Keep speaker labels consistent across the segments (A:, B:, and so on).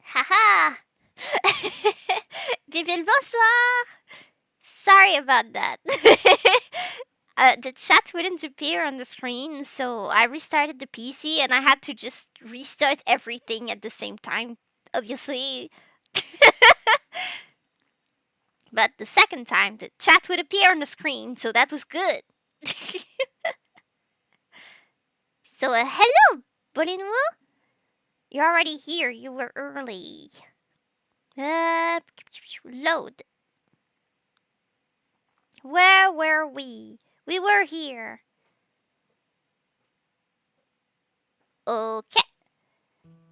A: Haha! Bibil, bonsoir! Sorry about that. The chat wouldn't appear on the screen, so I restarted the PC and I had to just restart everything at the same time, obviously. But the second time, the chat would appear on the screen, so that was good. So, hello, Bolinwu? You're already here. You were early. Load. Where were we? We were here. Okay.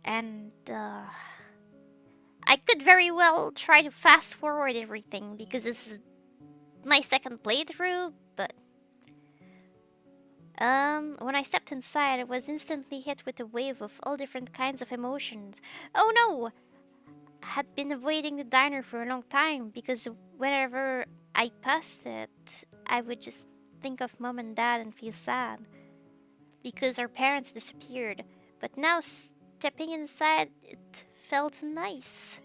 A: And, I could very well try to fast forward everything because this is my second playthrough, but when I stepped inside, I was instantly hit with a wave of all different kinds of emotions. Oh no! I had been avoiding the diner for a long time because whenever I passed it, I would just think of mom and dad and feel sad because our parents disappeared. But now stepping inside, it felt nice.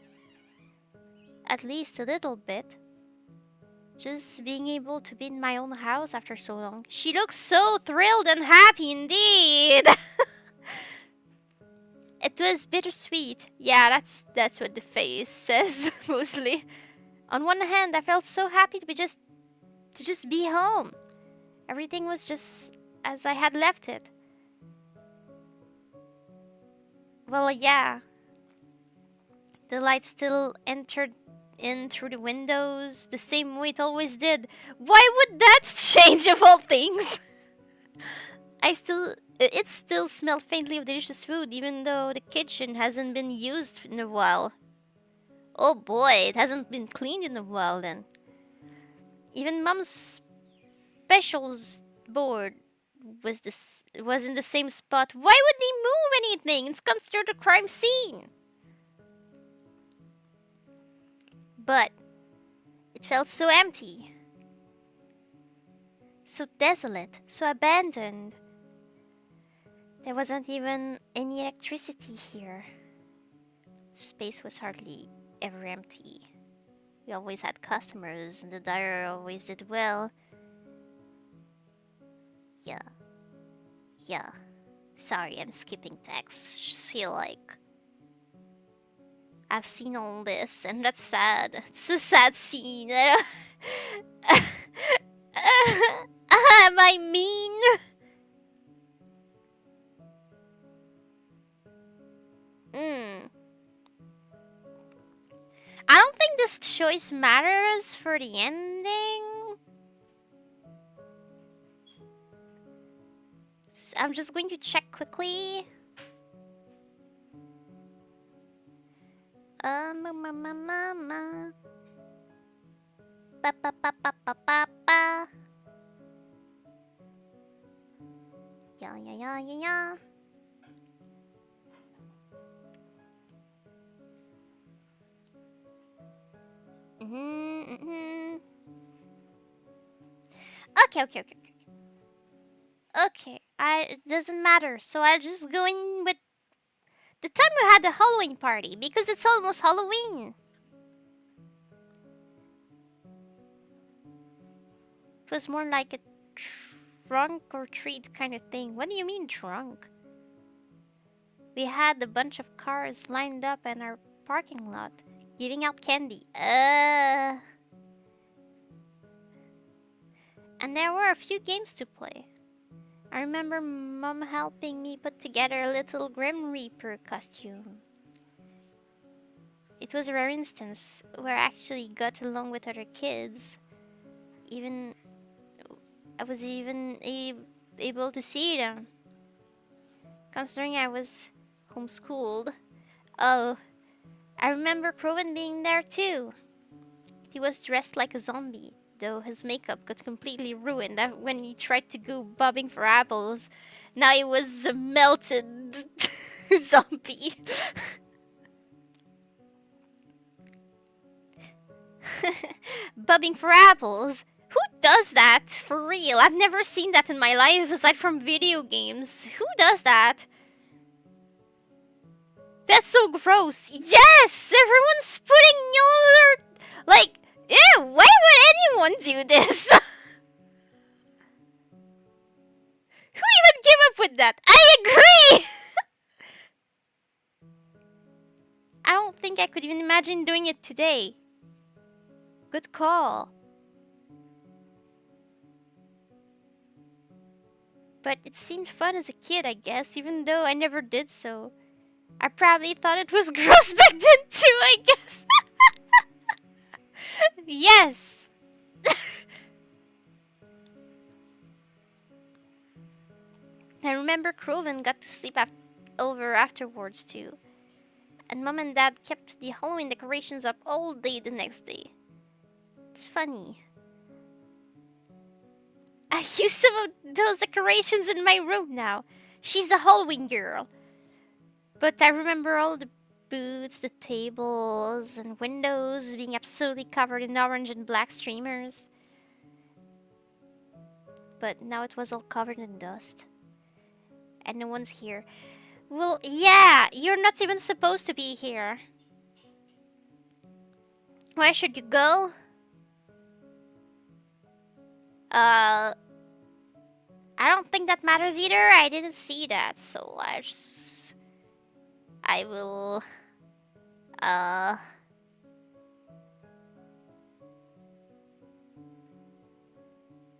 A: At least a little bit. Just being able to be in my own house after so long. She looks so thrilled and happy indeed. It was bittersweet. Yeah, that's what the face says mostly. On one hand, I felt so happy to just be home. Everything was just as I had left it. Well, yeah. The light still entered in through the windows the same way it always did. Why would that change of all things? It still smelled faintly of delicious food, even though the kitchen hasn't been used in a while. Oh boy, it hasn't been cleaned in a while then. Even Mom's specials board was in the same spot. Why would they move anything? It's considered a crime scene. But it felt so empty. So desolate, so abandoned. There wasn't even any electricity here. The space was hardly ever empty. We always had customers, and the diner always did well. Yeah. Sorry, I'm skipping text. Just feel like I've seen all this, and that's sad. It's a sad scene. Am I mean? I don't think this choice matters for the ending. So I'm just going to check quickly. Mama. Ba ba ba ba ba ba ba. Yeah. Okay. Okay, it doesn't matter. So I'll just go in with the time we had the Halloween party because it's almost Halloween. It was more like a trunk or treat kind of thing. What do you mean trunk? We had a bunch of cars lined up in our parking lot, giving out candy. And there were a few games to play. I remember Mom helping me put together a little Grim Reaper costume. It was a rare instance where I actually got along with other kids. I was even able to see them. Considering I was homeschooled. Oh, I remember Crowan being there too. He was dressed like a zombie, though his makeup got completely ruined when he tried to go bobbing for apples. Now he was a melted zombie. Bobbing for apples? Who does that? For real? I've never seen that in my life aside from video games. Who does that? That's so gross. Yes! Everyone's putting your... Like, ew, why would anyone do this? Who even came up with that? I agree! I don't think I could even imagine doing it today. Good call. But it seemed fun as a kid, I guess, even though I never did so. I probably thought it was gross back then too, I guess. Yes! I remember Croven got to sleep over afterwards too. And Mom and Dad kept the Halloween decorations up all day the next day. It's funny. I use some of those decorations in my room now. She's the Halloween girl. But I remember all the boots, the tables, and windows being absolutely covered in orange and black streamers. But now it was all covered in dust. And no one's here. Well, yeah, you're not even supposed to be here. Why should you go? I don't think that matters either. I didn't see that, so I will, uh...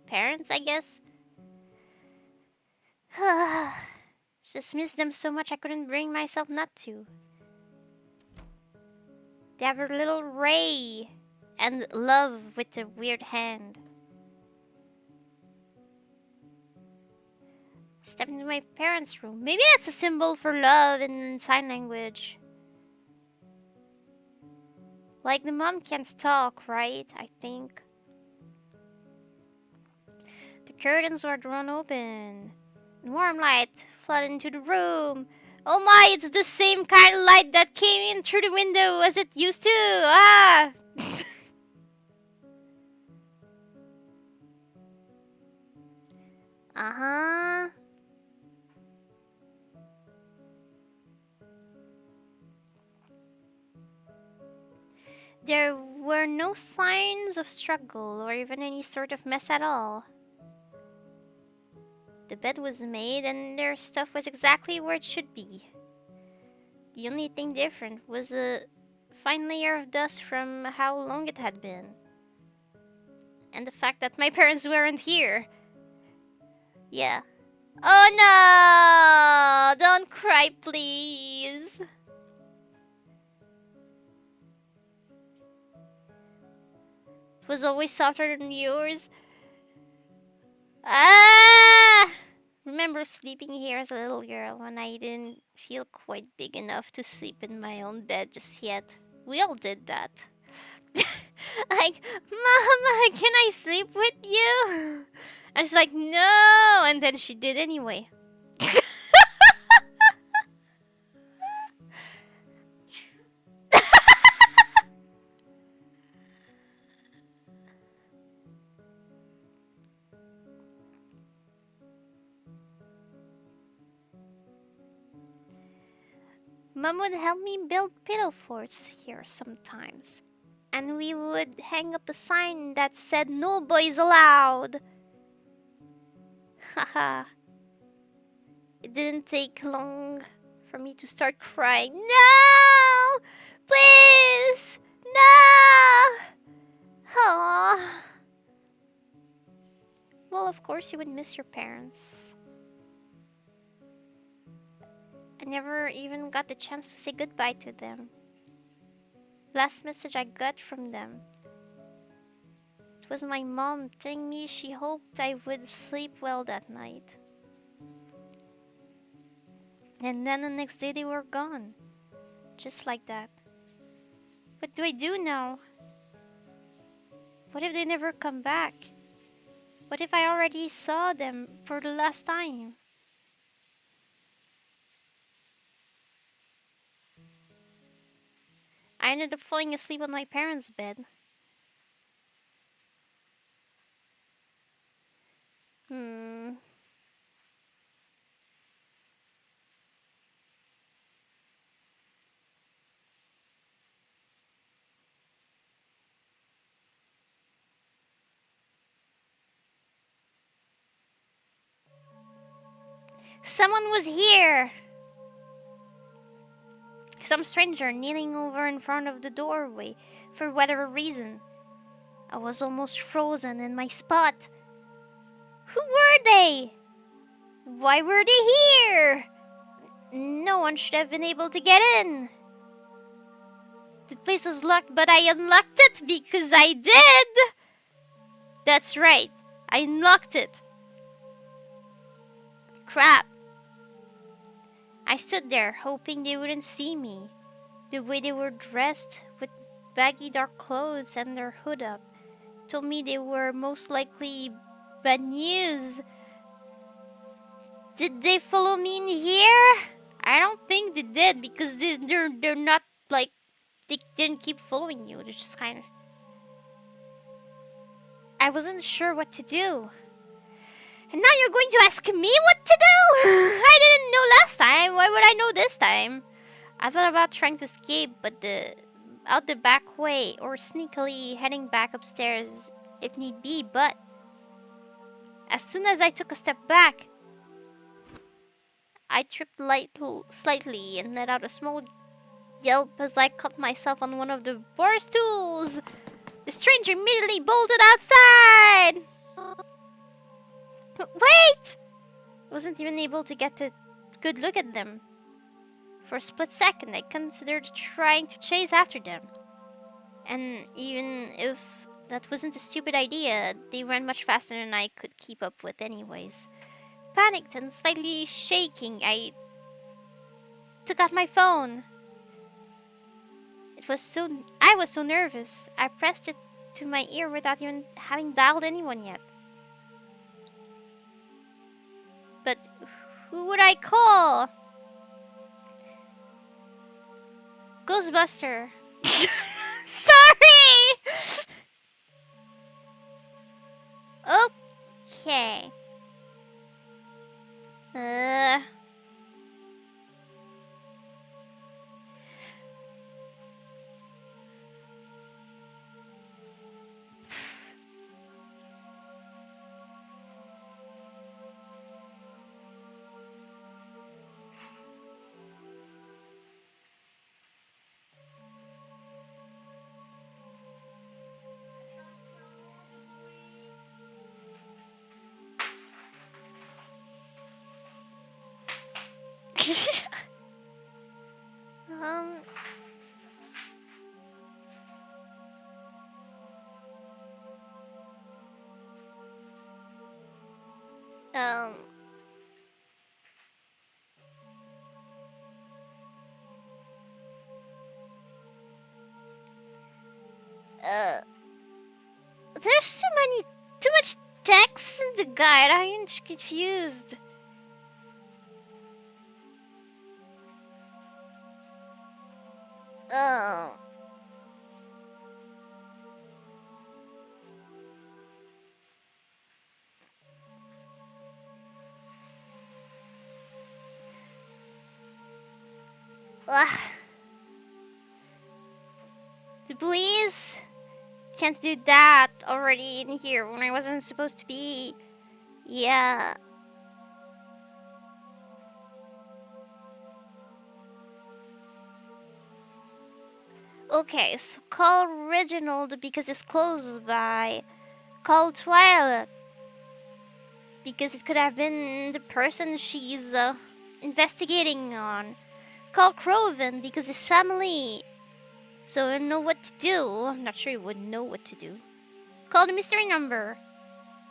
A: parents, I guess? Just miss them so much I couldn't bring myself not to. They have a little ray and love with a weird hand. Stepped into my parents' room. Maybe that's a symbol for love in sign language. Like the mom can't talk, right? I think. The curtains were drawn open. Warm light flooded into the room. Oh my, it's the same kind of light that came in through the window as it used to. Ah! Uh-huh. There were no signs of struggle or even any sort of mess at all. The bed was made and their stuff was exactly where it should be. The only thing different was a fine layer of dust from how long it had been. And the fact that my parents weren't here. Yeah. Oh no! Don't cry, please. It was always softer than yours. Ah! Remember sleeping here as a little girl when I didn't feel quite big enough to sleep in my own bed just yet. We all did that. Like, Mama, can I sleep with you? And she's like, no! And then she did anyway. Mom would help me build pillow forts here sometimes. And we would hang up a sign that said no boys allowed. Haha. It didn't take long for me to start crying. No! Please! No! Aww. Well, of course you would miss your parents. I never even got the chance to say goodbye to them. Last message I got from them, it was my mom telling me she hoped I would sleep well that night. And then the next day they were gone. Just like that. What do I do now? What if they never come back? What if I already saw them for the last time? I ended up falling asleep on my parents' bed. Hmm. Someone was here! Some stranger kneeling over in front of the doorway for whatever reason. I was almost frozen in my spot. Who were they? Why were they here? No one should have been able to get in. The place was locked, but I unlocked it because I did! That's right, I unlocked it. Crap. I stood there, hoping they wouldn't see me. The way they were dressed, with baggy dark clothes and their hood up, told me they were most likely bad news. Did they follow me in here? I don't think they did, because they're not like, they didn't keep following you. They're just kind of... I wasn't sure what to do. And now you're going to ask me what to do? I didn't know last time. Why would I know this time? I thought about trying to escape, but out the back way, or sneakily heading back upstairs if need be, but as soon as I took a step back, I tripped slightly and let out a small yelp as I caught myself on one of the bar stools. The stranger immediately bolted outside. Wait! I wasn't even able to get a good look at them. For a split second, I considered trying to chase after them. And even if that wasn't a stupid idea, they ran much faster than I could keep up with anyways. Panicked and slightly shaking, I took out my phone. I was so nervous. I pressed it to my ear without even having dialed anyone yet. But who would I call? Ghostbuster. Sorry! Okay. um... Um... There's too much text in the guide. I'm confused. Oh. Ugh. Please? Can't do that already in here when I wasn't supposed to be. Yeah. Okay, so call Reginald because it's close by. Call Twilight because it could have been the person she's investigating on. Call Croven because his family. So I don't know what to do. I'm not sure he would know what to do. Call the mystery number.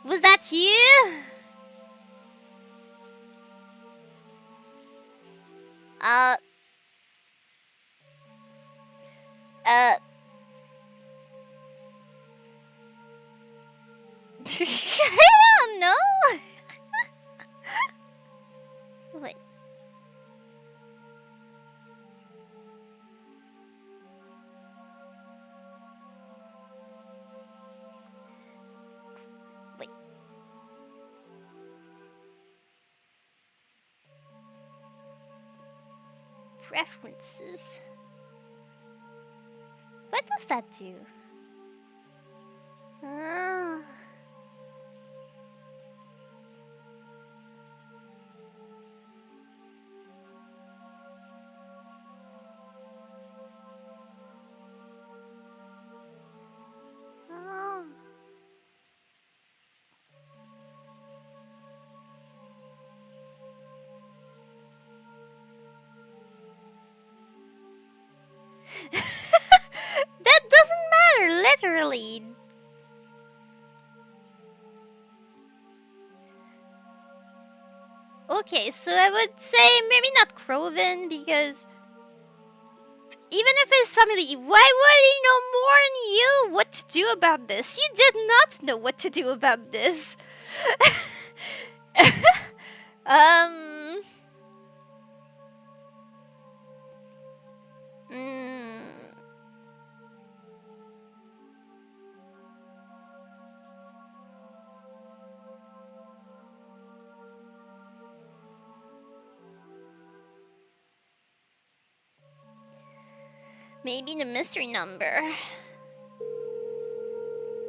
A: Was that you? I don't know. Wait. Preferences. What does that do? Ah. Okay, so I would say maybe not Craven because even if his family, why would he know more than you what to do about this? You did not know what to do about this. um. Mm, maybe the mystery number.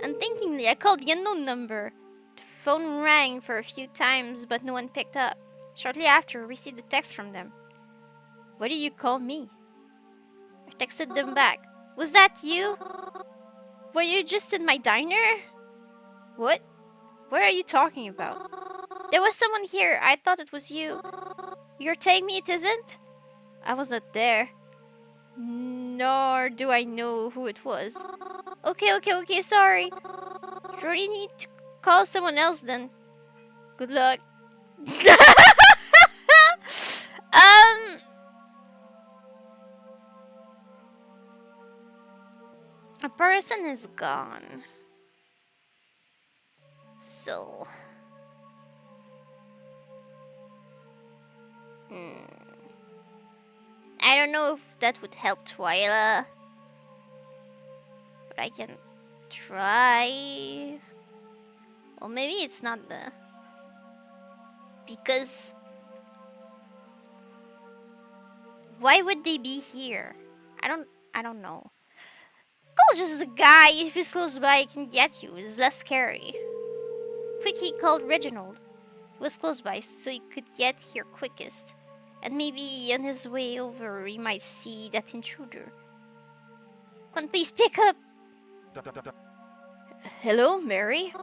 A: Unthinkingly, I called the unknown number. The phone rang for a few times, but no one picked up. Shortly after, I received a text from them. Why did you call me? I texted them back. Was that you? Were you just in my diner? What? What are you talking about? There was someone here. I thought it was you. You're telling me it isn't? I was not there. Nor do I know who it was. Okay, sorry. You really need to call someone else then. Good luck. um, a person is gone. So, hmm, I don't know if that would help Twyla, but I can try. Or maybe it's not the because why would they be here? I don't know. Call just a guy. If he's close by, he can get you. It's less scary. Quick, he called Reginald. He was close by, so he could get here quickest. And maybe on his way over, he might see that intruder. Come on, please pick up. Hello, Mary?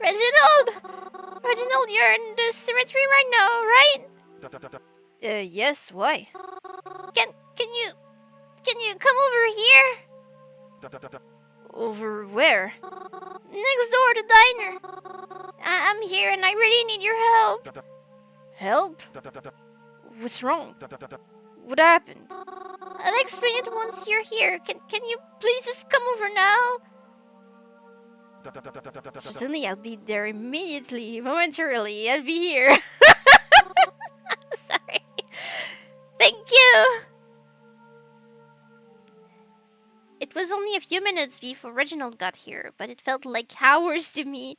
A: Reginald! Reginald, you're in the cemetery right now, right? Yes, why? Can you come over here? Over where? Next door, the diner. I'm here and I really need your help. Help? What's wrong? What happened? I'll explain it once you're here. Can you please just come over now? Certainly, I'll be there immediately. Momentarily, I'll be here. Sorry. Thank you. It was only a few minutes before Reginald got here, but it felt like hours to me.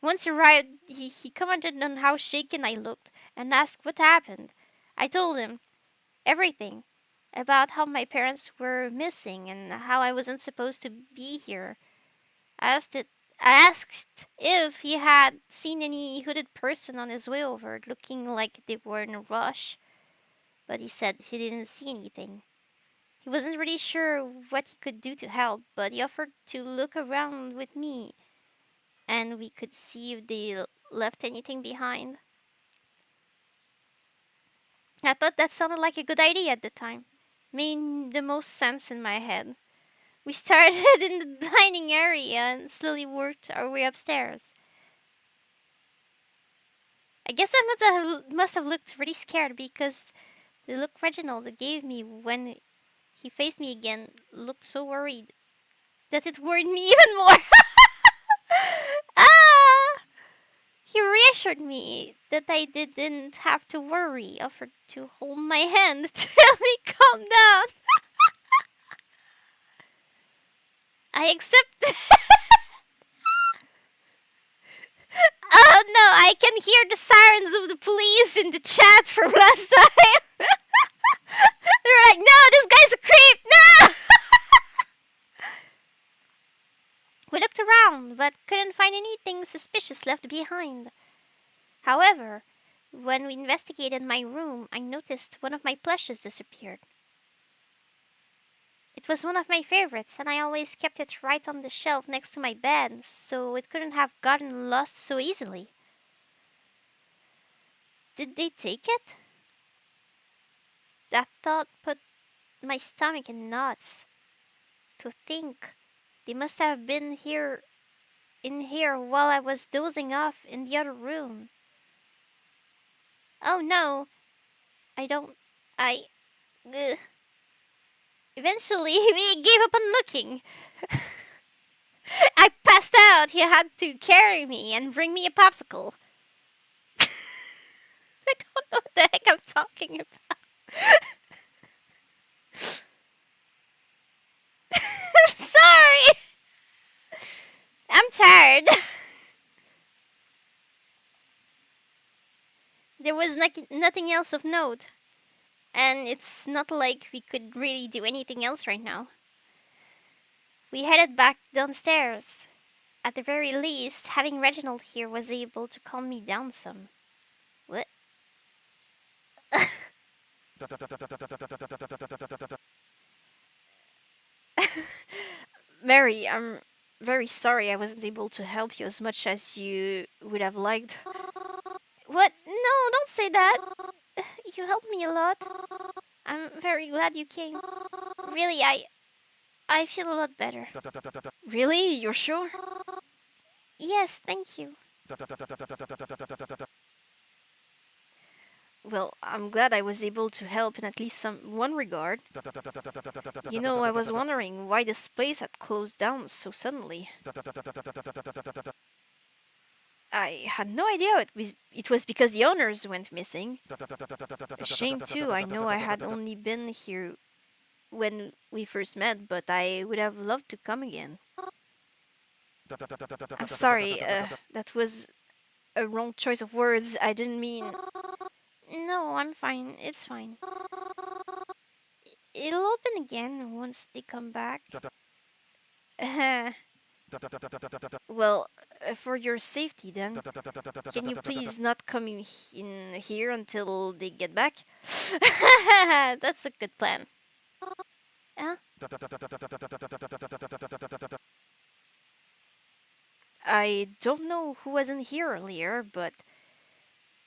A: Once he arrived, he commented on how shaken I looked and asked what happened. I told him everything about how my parents were missing and how I wasn't supposed to be here. I asked it. I asked if he had seen any hooded person on his way over, looking like they were in a rush, but he said he didn't see anything. He wasn't really sure what he could do to help, but he offered to look around with me, and we could see if they left anything behind. I thought that sounded like a good idea at the time. Made the most sense in my head. We started in the dining area and slowly worked our way upstairs. I guess I must have looked really scared because the look Reginald gave me when he faced me again looked so worried that it worried me even more. ah! He reassured me that I didn't have to worry, offered to hold my hand to help me calm down. I accepted. Oh no, I can hear the sirens of the police in the chat from last time. They were like, no, this guy's a creep, no! We looked around, but couldn't find anything suspicious left behind. However, when we investigated my room, I noticed one of my plushes disappeared. It was one of my favorites, and I always kept it right on the shelf next to my bed, so it couldn't have gotten lost so easily. Did they take it? That thought put my stomach in knots. To think they must have been in here while I was dozing off in the other room. Oh no, I don't. I. Ugh. Eventually, we gave up on looking. I passed out. He had to carry me and bring me a popsicle. I don't know what the heck I'm talking about. I'm sorry. I'm tired. There was nothing else of note. And it's not like we could really do anything else right now. We headed back downstairs. At the very least, having Reginald here was able to calm me down some. What? Mary, I'm very sorry I wasn't able to help you as much as you would have liked. What? No, don't say that. You helped me a lot. I'm very glad you came. Really, I feel a lot better. Really? You're sure? Yes, thank you. Well, I'm glad I was able to help in at least one regard. You know, I was wondering why this place had closed down so suddenly. I had no idea it was because the owners went missing. A shame too, I know I had only been here when we first met, but I would have loved to come again. I'm sorry, that was a wrong choice of words. I didn't mean. No, I'm fine. It's fine. It'll open again once they come back. Well, for your safety then, can you please not come in here until they get back? That's a good plan. Huh? I don't know who was in here earlier, but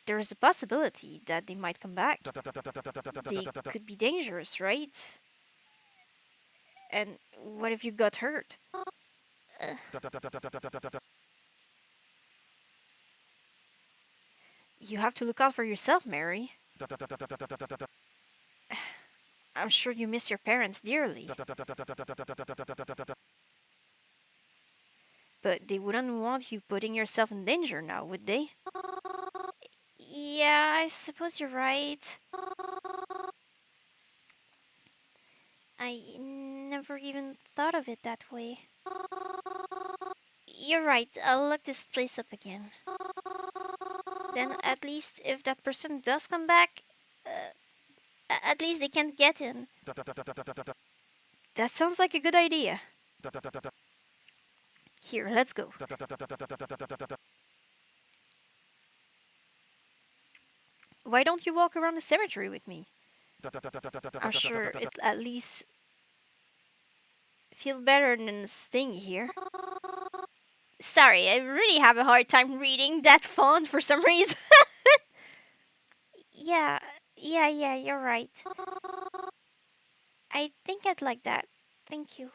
A: there's a possibility that they might come back. They could be dangerous, right? And what if you got hurt? You have to look out for yourself, Mary. I'm sure you miss your parents dearly. But they wouldn't want you putting yourself in danger now, would they? Yeah, I suppose you're right. I never even thought of it that way. You're right, I'll look this place up again. Then at least if that person does come back, at least they can't get in. That sounds like a good idea. Here, let's go. Why don't you walk around the cemetery with me? I'm sure it'll at least feel better than staying here. Sorry, I really have a hard time reading that font for some reason. Yeah, yeah, you're right. I think I'd like that. Thank you.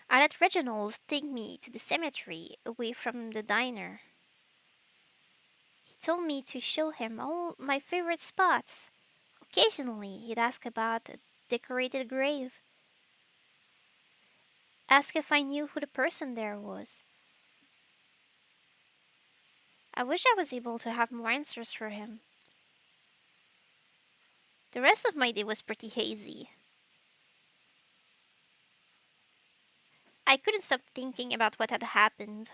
A: I let Reginald take me to the cemetery away from the diner. He told me to show him all my favorite spots. Occasionally, he'd ask about a decorated grave, ask if I knew who the person there was. I wish I was able to have more answers for him. The rest of my day was pretty hazy. I couldn't stop thinking about what had happened.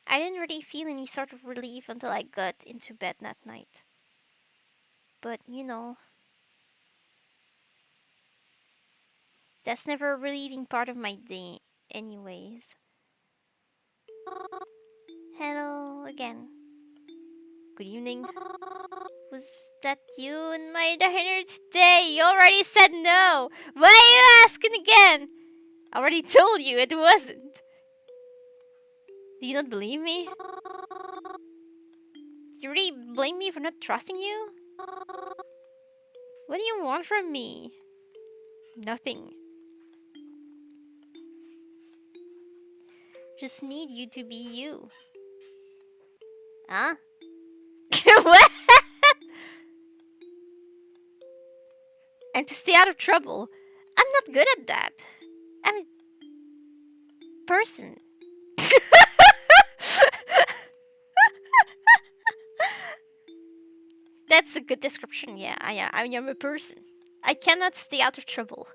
A: I didn't really feel any sort of relief until I got into bed that night. But, that's never a relieving part of my day, anyways. Hello again. Good evening. Was that you in my diner today? You already said no. Why are you asking again? I already told you it wasn't. Do you not believe me? Do you really blame me for not trusting you? What do you want from me? Nothing. just need you to be you. Huh? What? And to stay out of trouble. I'm not good at that. I'm a person. That's a good description. Yeah, I am a person. I cannot stay out of trouble.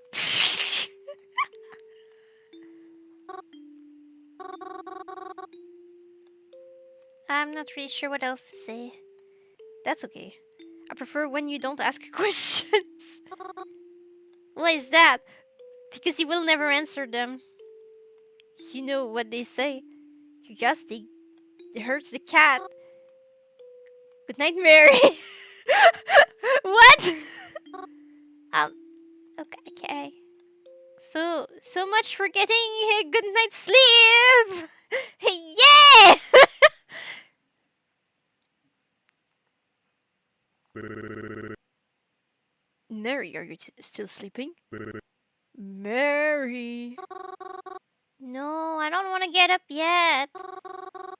A: I'm not really sure what else to say. That's okay. I prefer when you don't ask questions. Why is that? Because you will never answer them. You know what they say. Curiosity hurts the cat. Good night, Mary. What? Um. Okay. Okay. So much for getting a good night's sleep. Yeah. Mary, are you still sleeping? Mary. No, I don't want to get up yet.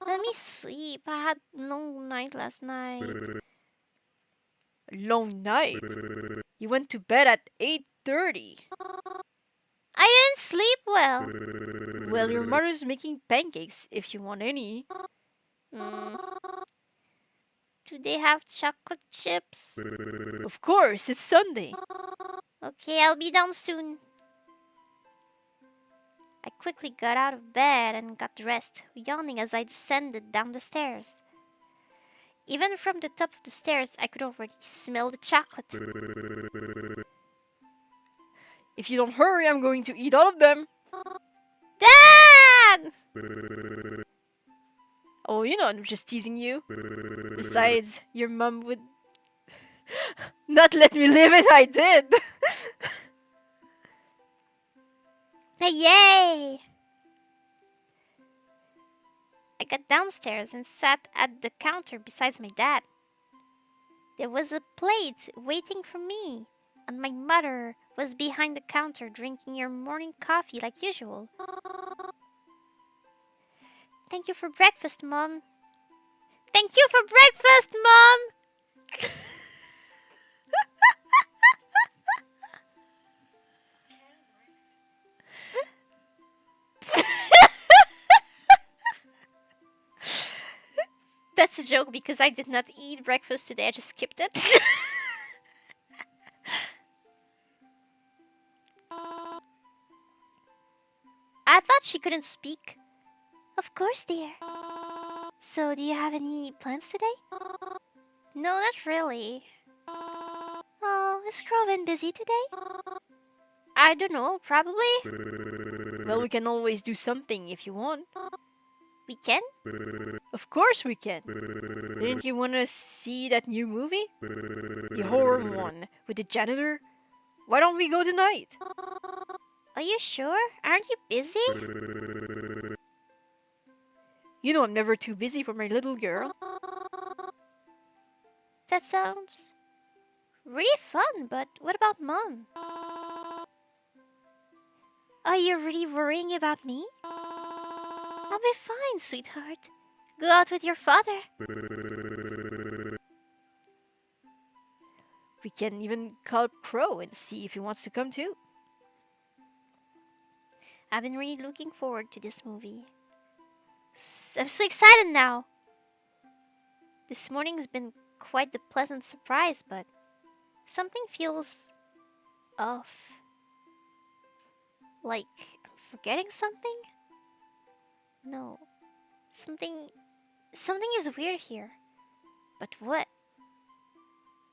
A: Let me sleep. I had a long night last night. Long night? You went to bed at 8:30. I didn't sleep well. Well, your mother's making pancakes if you want any. Mm. Do they have chocolate chips? Of course, it's Sunday. Okay, I'll be down soon. I quickly got out of bed and got dressed, yawning as I descended down the stairs. Even from the top of the stairs, I could already smell the chocolate. If you don't hurry, I'm going to eat all of them. Dad! Oh, you know, I'm just teasing you. Besides, your mom would not let me live it. I did. Yay! I got downstairs and sat at the counter beside my dad. There was a plate waiting for me, and my mother was behind the counter drinking her morning coffee like usual. Thank you for breakfast, Mom. Thank you for breakfast, Mom! That's a joke because I did not eat breakfast today. I just skipped it. I thought she couldn't speak. Of course, dear. So, do you have any plans today? No, not really. Oh, is Crow busy today? I don't know, probably. Well, we can always do something if you want. We can? Of course we can. Didn't you want to see that new movie? The horror one with the janitor? Why don't we go tonight? Are you sure? Aren't you busy? You know I'm never too busy for my little girl. That sounds really fun, but what about Mom? Are you really worrying about me? I'll be fine, sweetheart. Go out with your father. We can even call Crow and see if he wants to come too. I've been really looking forward to this movie. I'm so excited now. This morning's been quite the pleasant surprise, but something feels off. Like I'm forgetting something? No. Something is weird here. But what?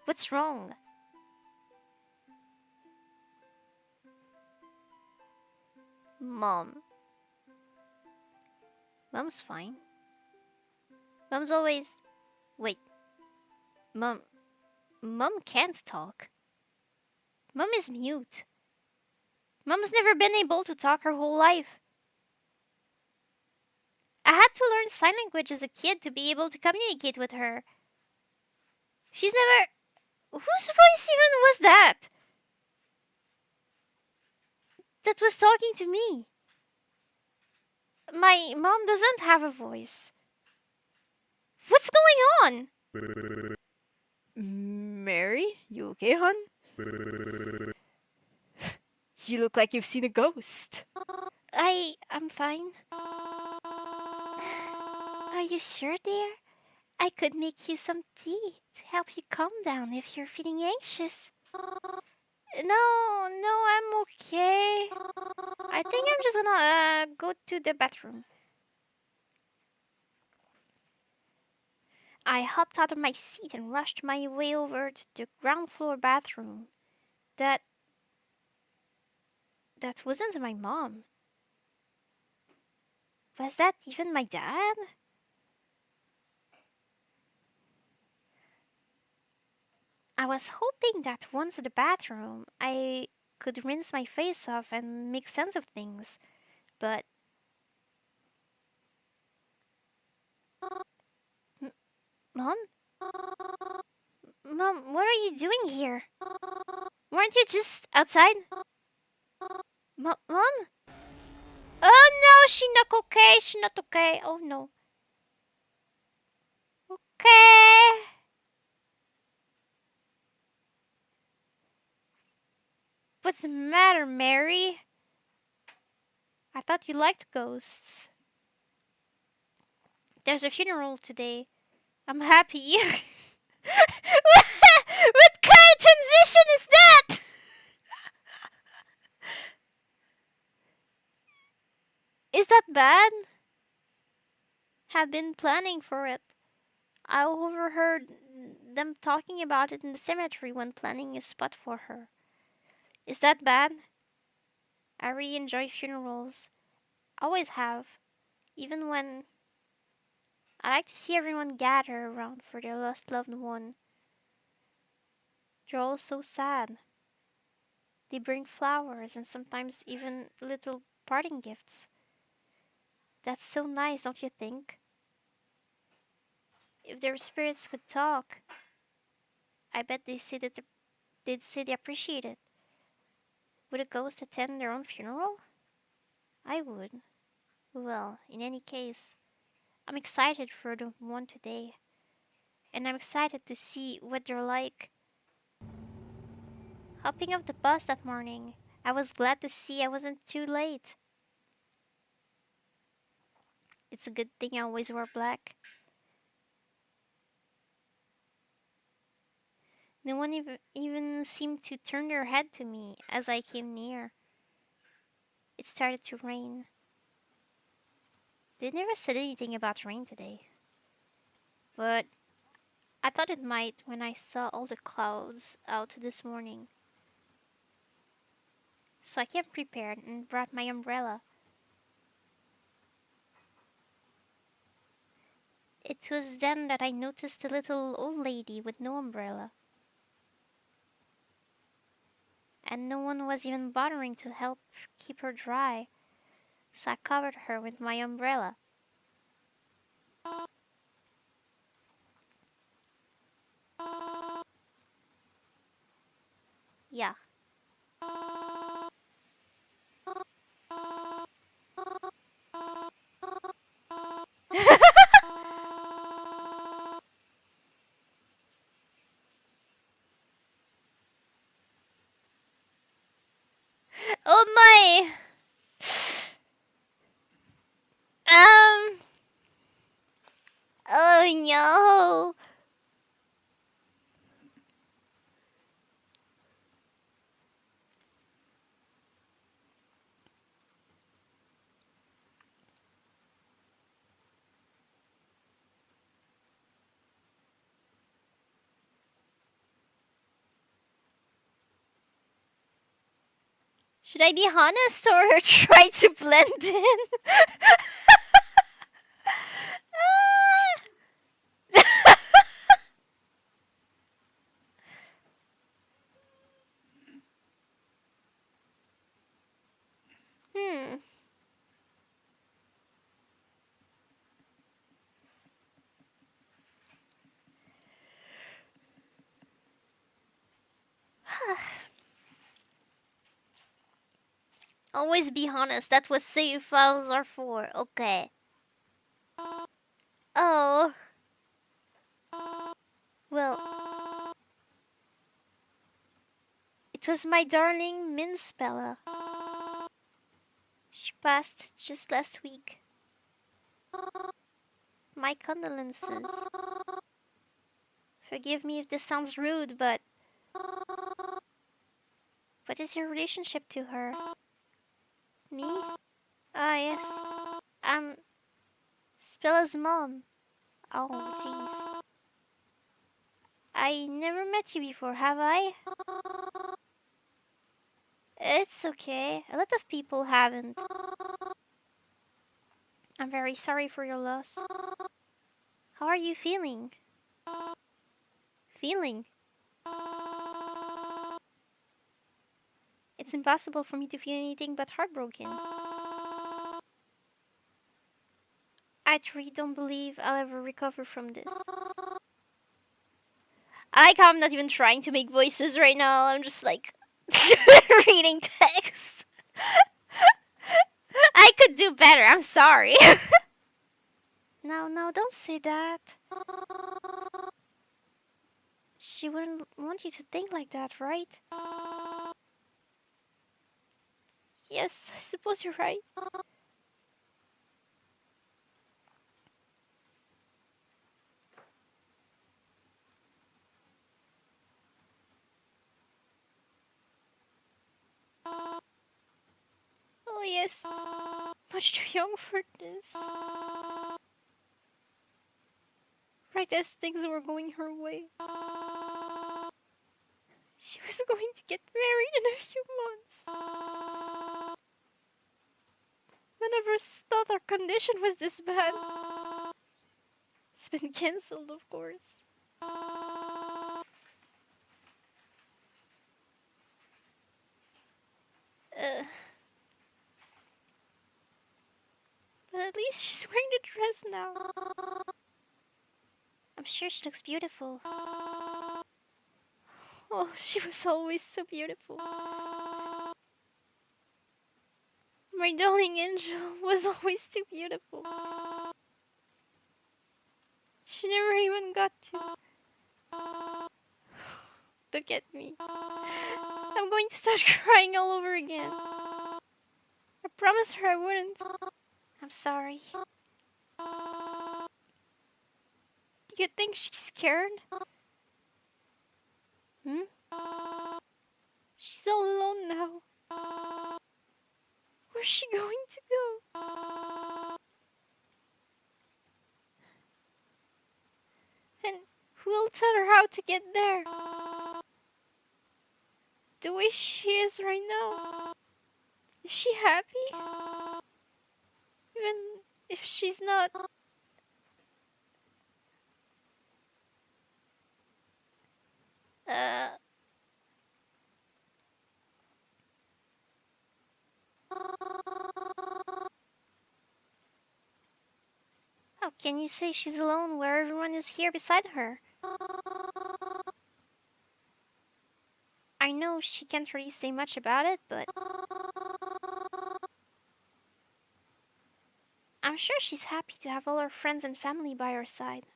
A: What's wrong? Mom. Mom's fine. Mom's always... Wait. Mom can't talk. Mom is mute. Mom's never been able to talk her whole life. I had to learn sign language as a kid to be able to communicate with her. She's never... Whose voice even was that? That was talking to me. My mom doesn't have a voice. What's going
B: Mary, you okay, hon? You look like you've seen a ghost.
A: I'm fine. Are you sure, dear? I could make you some tea to help you calm down if you're feeling anxious. No, I'm okay. I think I'm just gonna go to the bathroom. I hopped out of my seat and rushed my way over to the ground floor bathroom. That that wasn't my mom. Was that even my dad? I was hoping that once in the bathroom, I could rinse my face off and make sense of things. But, M- Mom? Mom, what are you doing here? Weren't you just outside? Mom? Oh no, she not okay. She not okay. Oh no. Okay. What's the matter, Mary? I thought you liked ghosts. There's a funeral today. I'm happy. What kind of transition is that? Is that bad? Had been planning for it. I overheard them talking about it in the cemetery when planning a spot for her. Is that bad? I really enjoy funerals. Always have. Even when I like to see everyone gather around for their lost loved one. They're all so sad. They bring flowers and sometimes even little parting gifts. That's so nice, don't you think? If their spirits could talk, I bet they'd say they appreciate it. Would a ghost attend their own funeral? I would. Well, in any case, I'm excited for the one today, and I'm excited to see what they're like. Hopping off the bus that morning, I was glad to see I wasn't too late. It's a good thing I always wear black. No one even seemed to turn their head to me as I came near. It started to rain. They never said anything about rain today, but I thought it might when I saw all the clouds out this morning. So I came prepared and brought my umbrella. It was then that I noticed the little old lady with no umbrella, and no one was even bothering to help keep her dry, so I covered her with my umbrella. Yeah. Oh my! Um. Oh no! Should I be honest or try to blend in? Hmm. Always be honest. That was save files are for. Okay. Oh, well, it was my darling Mince Bella. She passed just last week. My condolences. Forgive me if this sounds rude, but what is your relationship to her? Me? Ah, yes. I'm Spella's mom. Oh, jeez. I never met you before, have I? It's okay. A lot of people haven't. I'm very sorry for your loss. How are you feeling? Feeling? It's impossible for me to feel anything but heartbroken. I truly don't believe I'll ever recover from this. I like how I'm not even trying to make voices right now. I'm just like reading text. I could do better. I'm sorry. No, no, don't say that. She wouldn't want you to think like that, right? Yes, I suppose you're right. Oh, yes. Much too young for this. Right as things were going her way. She was going to get married in a few months. None of us thought our condition was this bad. It's been cancelled, of course. Uh, but at least she's wearing the dress now. I'm sure she looks beautiful. Oh, she was always so beautiful. My darling angel was always too beautiful. She never even got to look at me. I'm going to start crying all over again. I promised her I wouldn't. I'm sorry. Do you think she's scared? Hmm? She's all alone now. Where's she going to go? And who'll tell her how to get there? The way she is right now. Is she happy? Even if she's not. Uh, how can you say she's alone where everyone is here beside her? I know she can't really say much about it, but I'm sure she's happy to have all her friends and family by her side.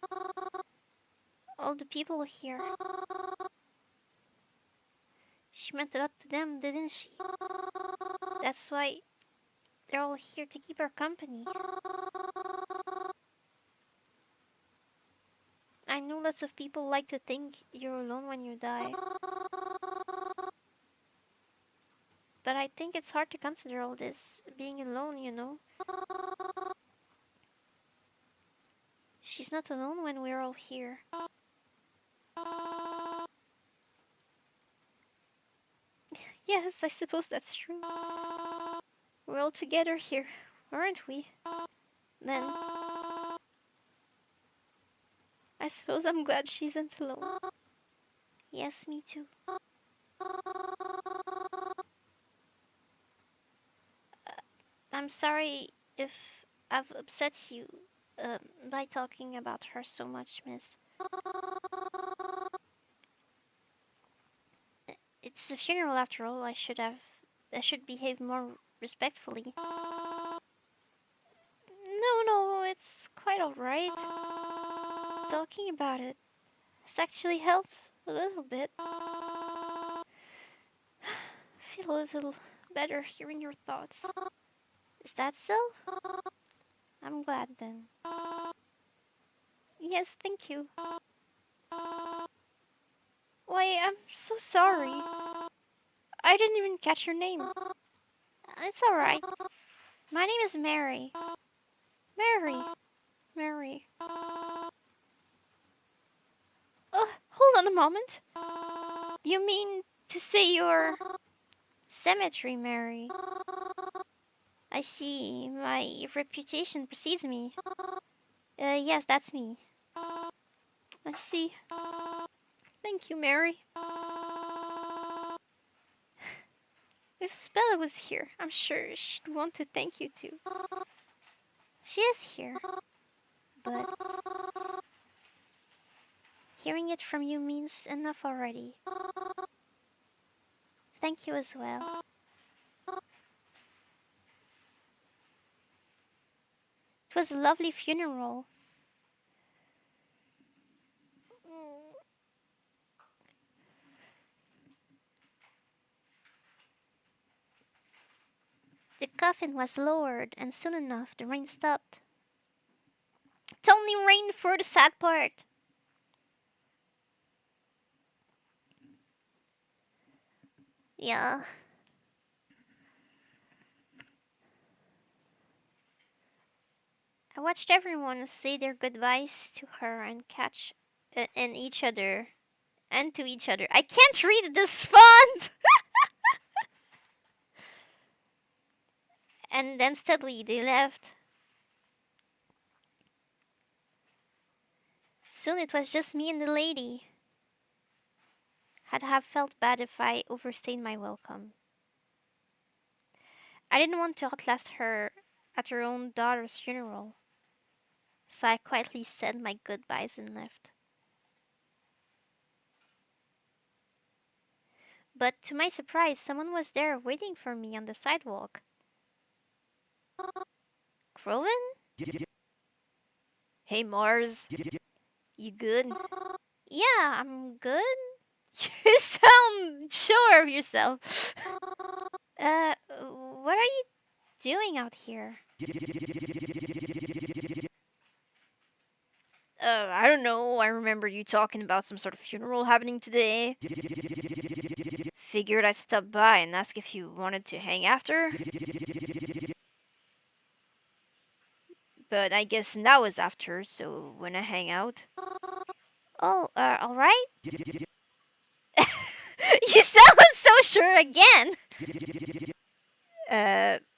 A: All the people here. She meant a lot to them, didn't she? That's why they're all here to keep her company. I know lots of people like to think you're alone when you die. But I think it's hard to consider all this being alone, you know? She's not alone when we're all here. Yes, I suppose that's true. We're all together here, aren't we? Then, I suppose I'm glad she isn't alone. Yes, me too. I'm sorry if I've upset you by talking about her so much, miss. It's a funeral after all. I should behave more respectfully. No, no, it's quite alright. Talking about it has actually helped a little bit. Feel a little better hearing your thoughts. Is that so? I'm glad then. Yes, thank you. Why, I'm so sorry. I didn't even catch your name. It's alright. My name is Mary. Mary. Mary. Hold on a moment. You mean to say you're Cemetery Mary? I see. My reputation precedes me. Yes, that's me. I see. Thank you, Mary. If Spella was here, I'm sure she'd want to thank you too. She is here, but hearing it from you means enough already. Thank you as well. It was a lovely funeral. The coffin was lowered, and soon enough the rain stopped. It only rained for the sad part. Yeah. I watched everyone say their goodbyes to her and catch and each other and to each other. I can't read this font. And then steadily they left. Soon it was just me and the lady. I'd have felt bad if I overstayed my welcome. I didn't want to outlast her at her own daughter's funeral, so I quietly said my goodbyes and left. But to my surprise, someone was there waiting for me on the sidewalk. Crowan?
B: Hey, Mars. You good?
A: Yeah, I'm good. You sound sure of yourself. What are you doing out here?
B: I don't know. I remember you talking about some sort of funeral happening today. Figured I'd stop by and ask if you wanted to hang after. But I guess now is after, so when I hang out.
A: Oh, alright? You sound so sure again!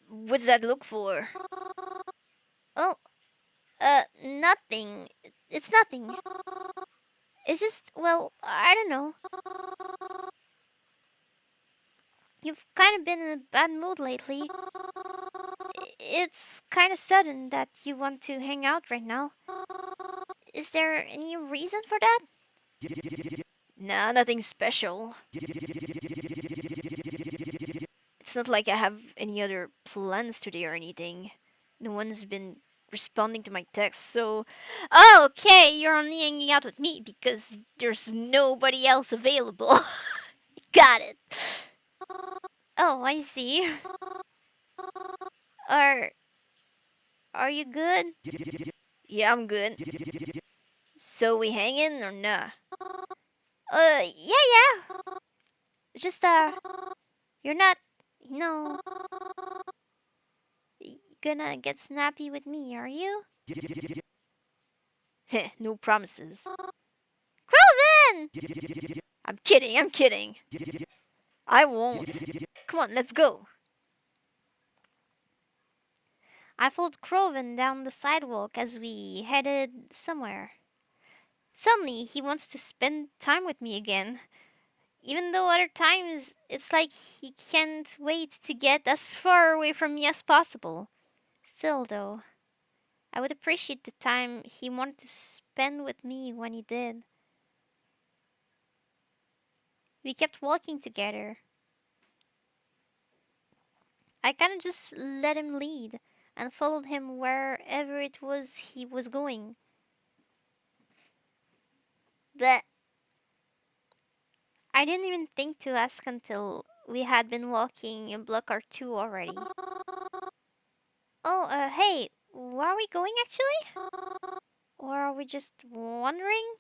B: What's that look for?
A: Oh, nothing. It's nothing. It's just, well, I don't know. You've kind of been in a bad mood lately. It's kind of sudden that you want to hang out right now. Is there any reason for that?
B: Nah, nothing special. It's not like I have any other plans today or anything. No one's been responding to my texts, so.
A: Oh, okay, you're only hanging out with me because there's nobody else available. Got it. Oh, I see. Are are you good?
B: Yeah, I'm good. So we hanging or nah?
A: Yeah, yeah. Just you're not, you know, gonna get snappy with me, are you?
B: Heh, no promises.
A: Croven!
B: I'm kidding, I'm kidding. I won't. Come on, let's go.
A: I followed Croven down the sidewalk as we headed somewhere. Suddenly, he wants to spend time with me again. Even though other times it's like he can't wait to get as far away from me as possible. Still, though, I would appreciate the time he wanted to spend with me when he did. We kept walking together. I kind of just let him lead and followed him wherever it was he was going. But I didn't even think to ask until we had been walking a block or two already. Oh, hey, where are we going actually? Or are we just wandering?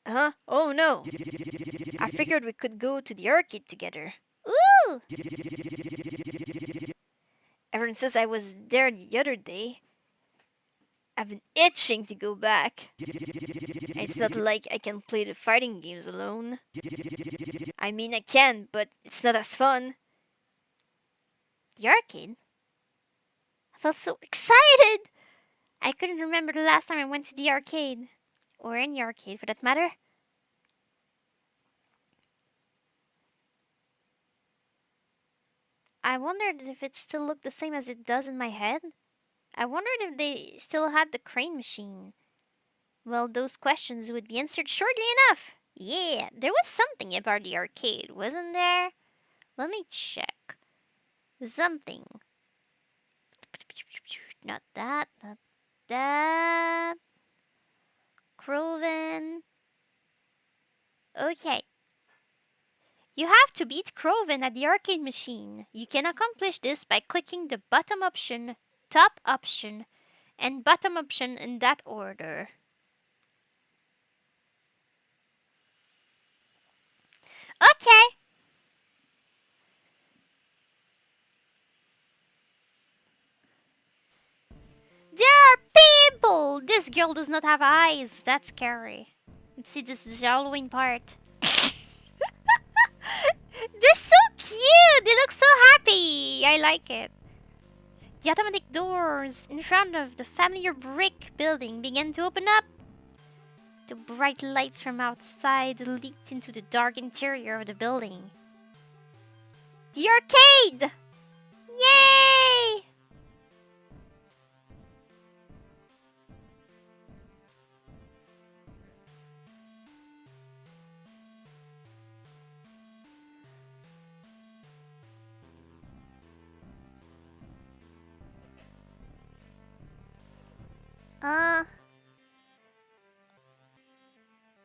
B: Huh? Oh no. I figured we could go to the arcade together.
A: Ooh!
B: Ever since I was there the other day, I've been itching to go back. And it's not like I can play the fighting games alone. I mean, I can, but it's not as fun.
A: The arcade? I felt so excited! I couldn't remember the last time I went to the arcade. Or any arcade for that matter. I wondered if it still looked the same as it does in my head. I wondered if they still had the crane machine. Well, those questions would be answered shortly enough. Yeah, there was something about the arcade, wasn't there? Let me check. Something. Not that, not that. Croven. Okay. You have to beat Croven at the arcade machine. You can accomplish this by clicking the bottom option, top option, and bottom option in that order. Okay. There are people! This girl does not have eyes. That's scary. Let's see this Halloween part. They're so cute! They look so happy! I like it. The automatic doors in front of the familiar brick building began to open up. The bright lights from outside leaked into the dark interior of the building. The arcade! Yay! Uh.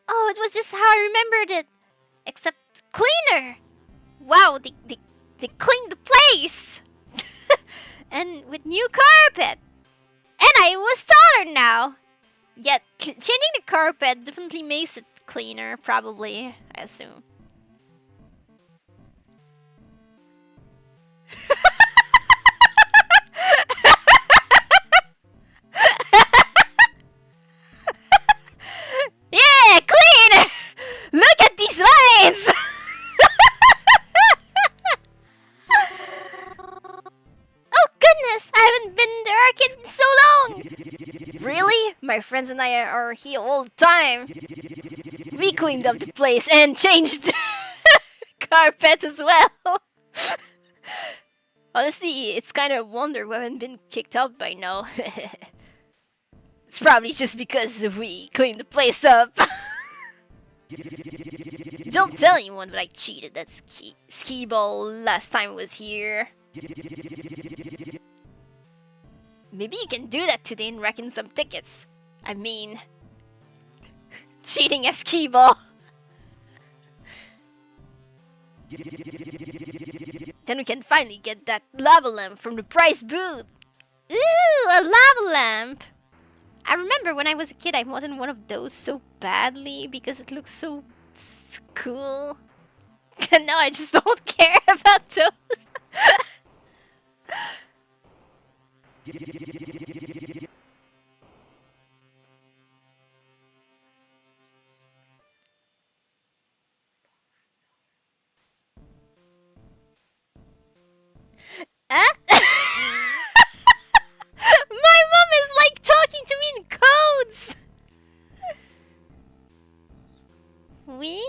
A: Oh, it was just how I remembered it. Except cleaner! Wow, they cleaned the place! And with new carpet! And I was taller now! Yet, changing the carpet definitely makes it cleaner, probably, I assume. Yeah, cleaner! Look at these lines! Oh goodness, I haven't been in the arcade in so long!
B: Really? My friends and I are here all the time. We cleaned up the place and changed carpet as well. Honestly, it's kind of a wonder we haven't been kicked out by now. It's probably just because we cleaned the place up. Don't tell anyone, but I cheated that ski ball last time I was here. Maybe you can do that today and rack in some tickets. I mean, cheating at skee ball. Then we can finally get that lava lamp from the prize booth.
A: Ooh, a lava lamp! I remember when I was a kid, I wanted one of those so badly because it looks so cool. And now I just don't care about those. Huh? My mom is like talking to me in codes. Oui?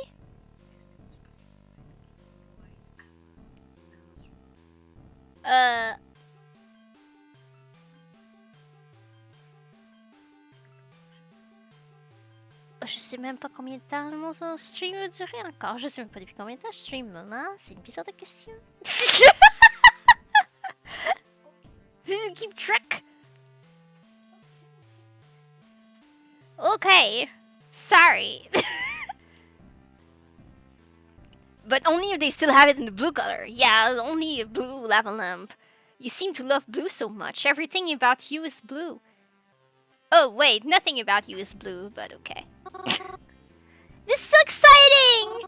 A: Euh. Je sais même pas combien de temps mon stream va durer encore. Je sais même pas depuis combien de temps je stream, maman. C'est une bizarre de question. Didn't keep track. Okay. Sorry.
B: But only if they still have it in the blue color.
A: Yeah, only a blue lava lamp. You seem to love blue so much. Everything about you is blue. Oh, wait, nothing about you is blue, but okay. This is so exciting!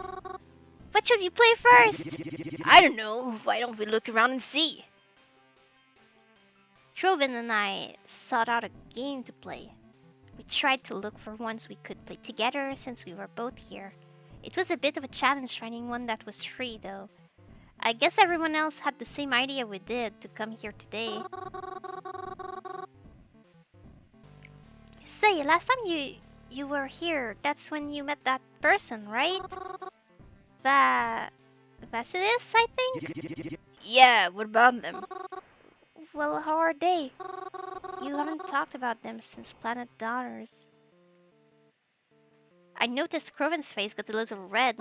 A: What should we play first?
B: I don't know. Why don't we look around and see?
A: Troven and I sought out a game to play. We tried to look for ones we could play together since we were both here. It was a bit of a challenge finding one that was free, though. I guess everyone else had the same idea we did to come here today. Say, last time you were here, that's when you met that person, right? Vasilis, I think?
B: Yeah, what about them?
A: Well, how are they? You haven't talked about them since Planet Daughters. I noticed Croven's face got a little red.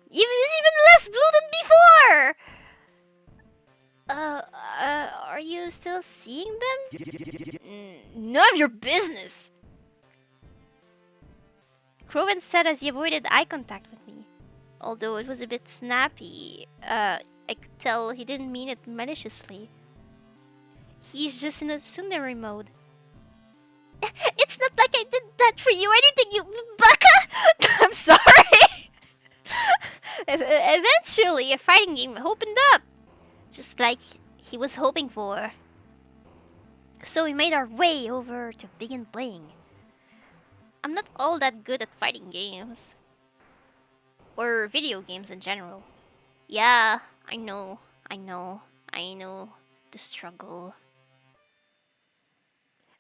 A: He was even less blue than before! Are you still seeing them?
B: None of your business.
A: Croven said as he avoided eye contact with me. Although it was a bit snappy, I could tell he didn't mean it maliciously. He's just in a tsundere mode. It's not like I did that for you or anything, you baka!
B: I'm sorry.
A: Eventually, a fighting game opened up, just like he was hoping for. So we made our way over to begin playing. I'm not all that good at fighting games. Or video games in general. Yeah, I know. The struggle.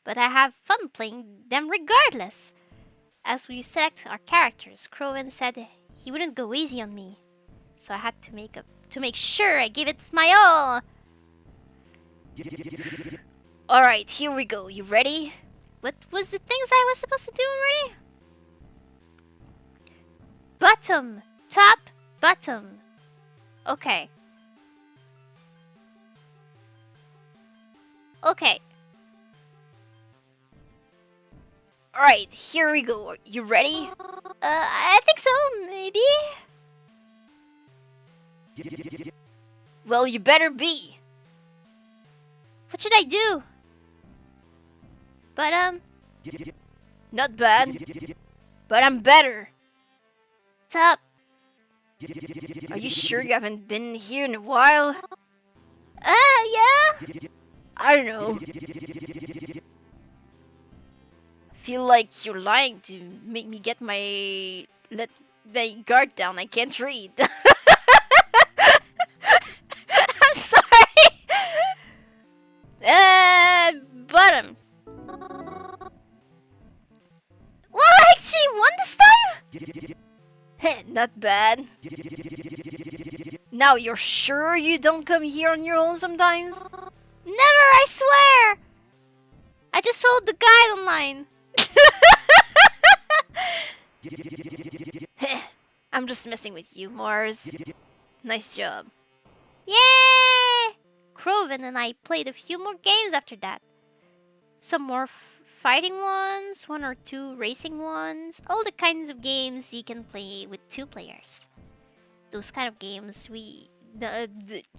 A: But I have fun playing them regardless. As we select our characters, Crowen said he wouldn't go easy on me. So I had to make sure I give it my all.
B: Alright, here we go. You ready?
A: What was the things I was supposed to do already? Bottom, top, bottom. Okay. Okay.
B: Alright, here we go. You ready?
A: I think so, maybe?
B: Well, you better be.
A: What should I do? Bottom,
B: Not bad, but I'm better.
A: top.
B: Are you sure you haven't been here in a while?
A: Yeah?
B: I don't know. Feel like you're lying to make me get my guard down. I can't read. I'm sorry.
A: Bottom. Well, I actually won this time?
B: Heh, not bad. Now you're sure you don't come here on your own sometimes?
A: Never, I swear! I just followed the guide online.
B: Heh, I'm just messing with you, Mars. Nice job.
A: Yay! Croven and I played a few more games after that. Some more fighting ones, one or two racing ones, all the kinds of games you can play with two players. Those kind of games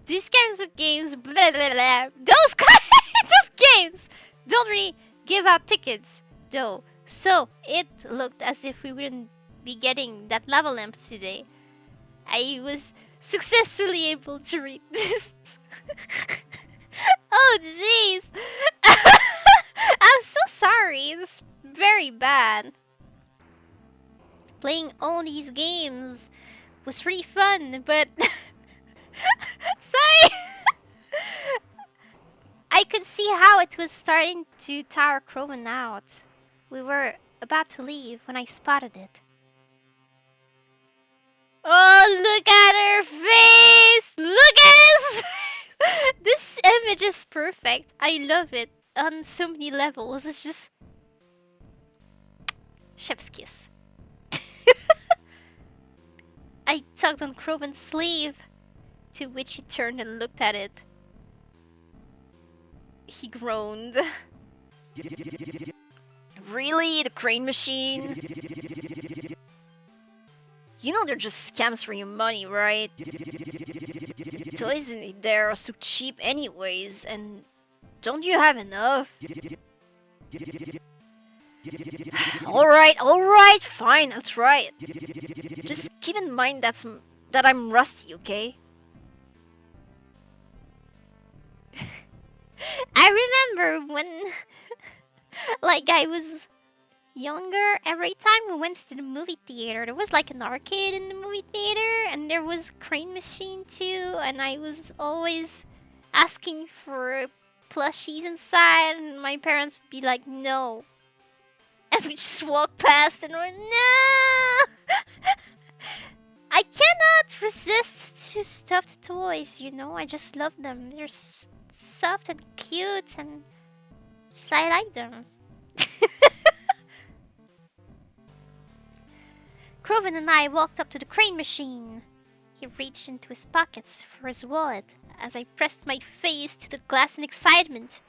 A: these kinds of games, blah blah blah, those kinds of games don't really give out tickets, though. So it looked as if we wouldn't be getting that lava lamp today. I was successfully able to read this. Oh jeez. I'm so sorry. It's very bad. Playing all these games was pretty fun, but sorry. I could see how it was starting to tire Crowan out. We were about to leave when I spotted it. Oh, look at her face! Look at his This image is perfect. I love it on so many levels. It's just chef's kiss. I tugged on Crowan's sleeve. To which he turned and looked at it. He groaned.
B: Really? The crane machine? You know they're just scams for your money, right? Toys in there are so cheap anyways, and don't you have enough? Alright, fine, I'll try it. Just keep in mind that I'm rusty, okay?
A: I remember when, like, I was younger, every time we went to the movie theater, there was like an arcade in the movie theater, and there was a crane machine too, and I was always asking for plushies inside, and my parents would be like, no. And we just walk past and we're, no! I cannot resist to stuffed toys, you know? I just love them. They're soft and cute, and just I like them. Croven and I walked up to the crane machine. He reached into his pockets for his wallet as I pressed my face to the glass in excitement.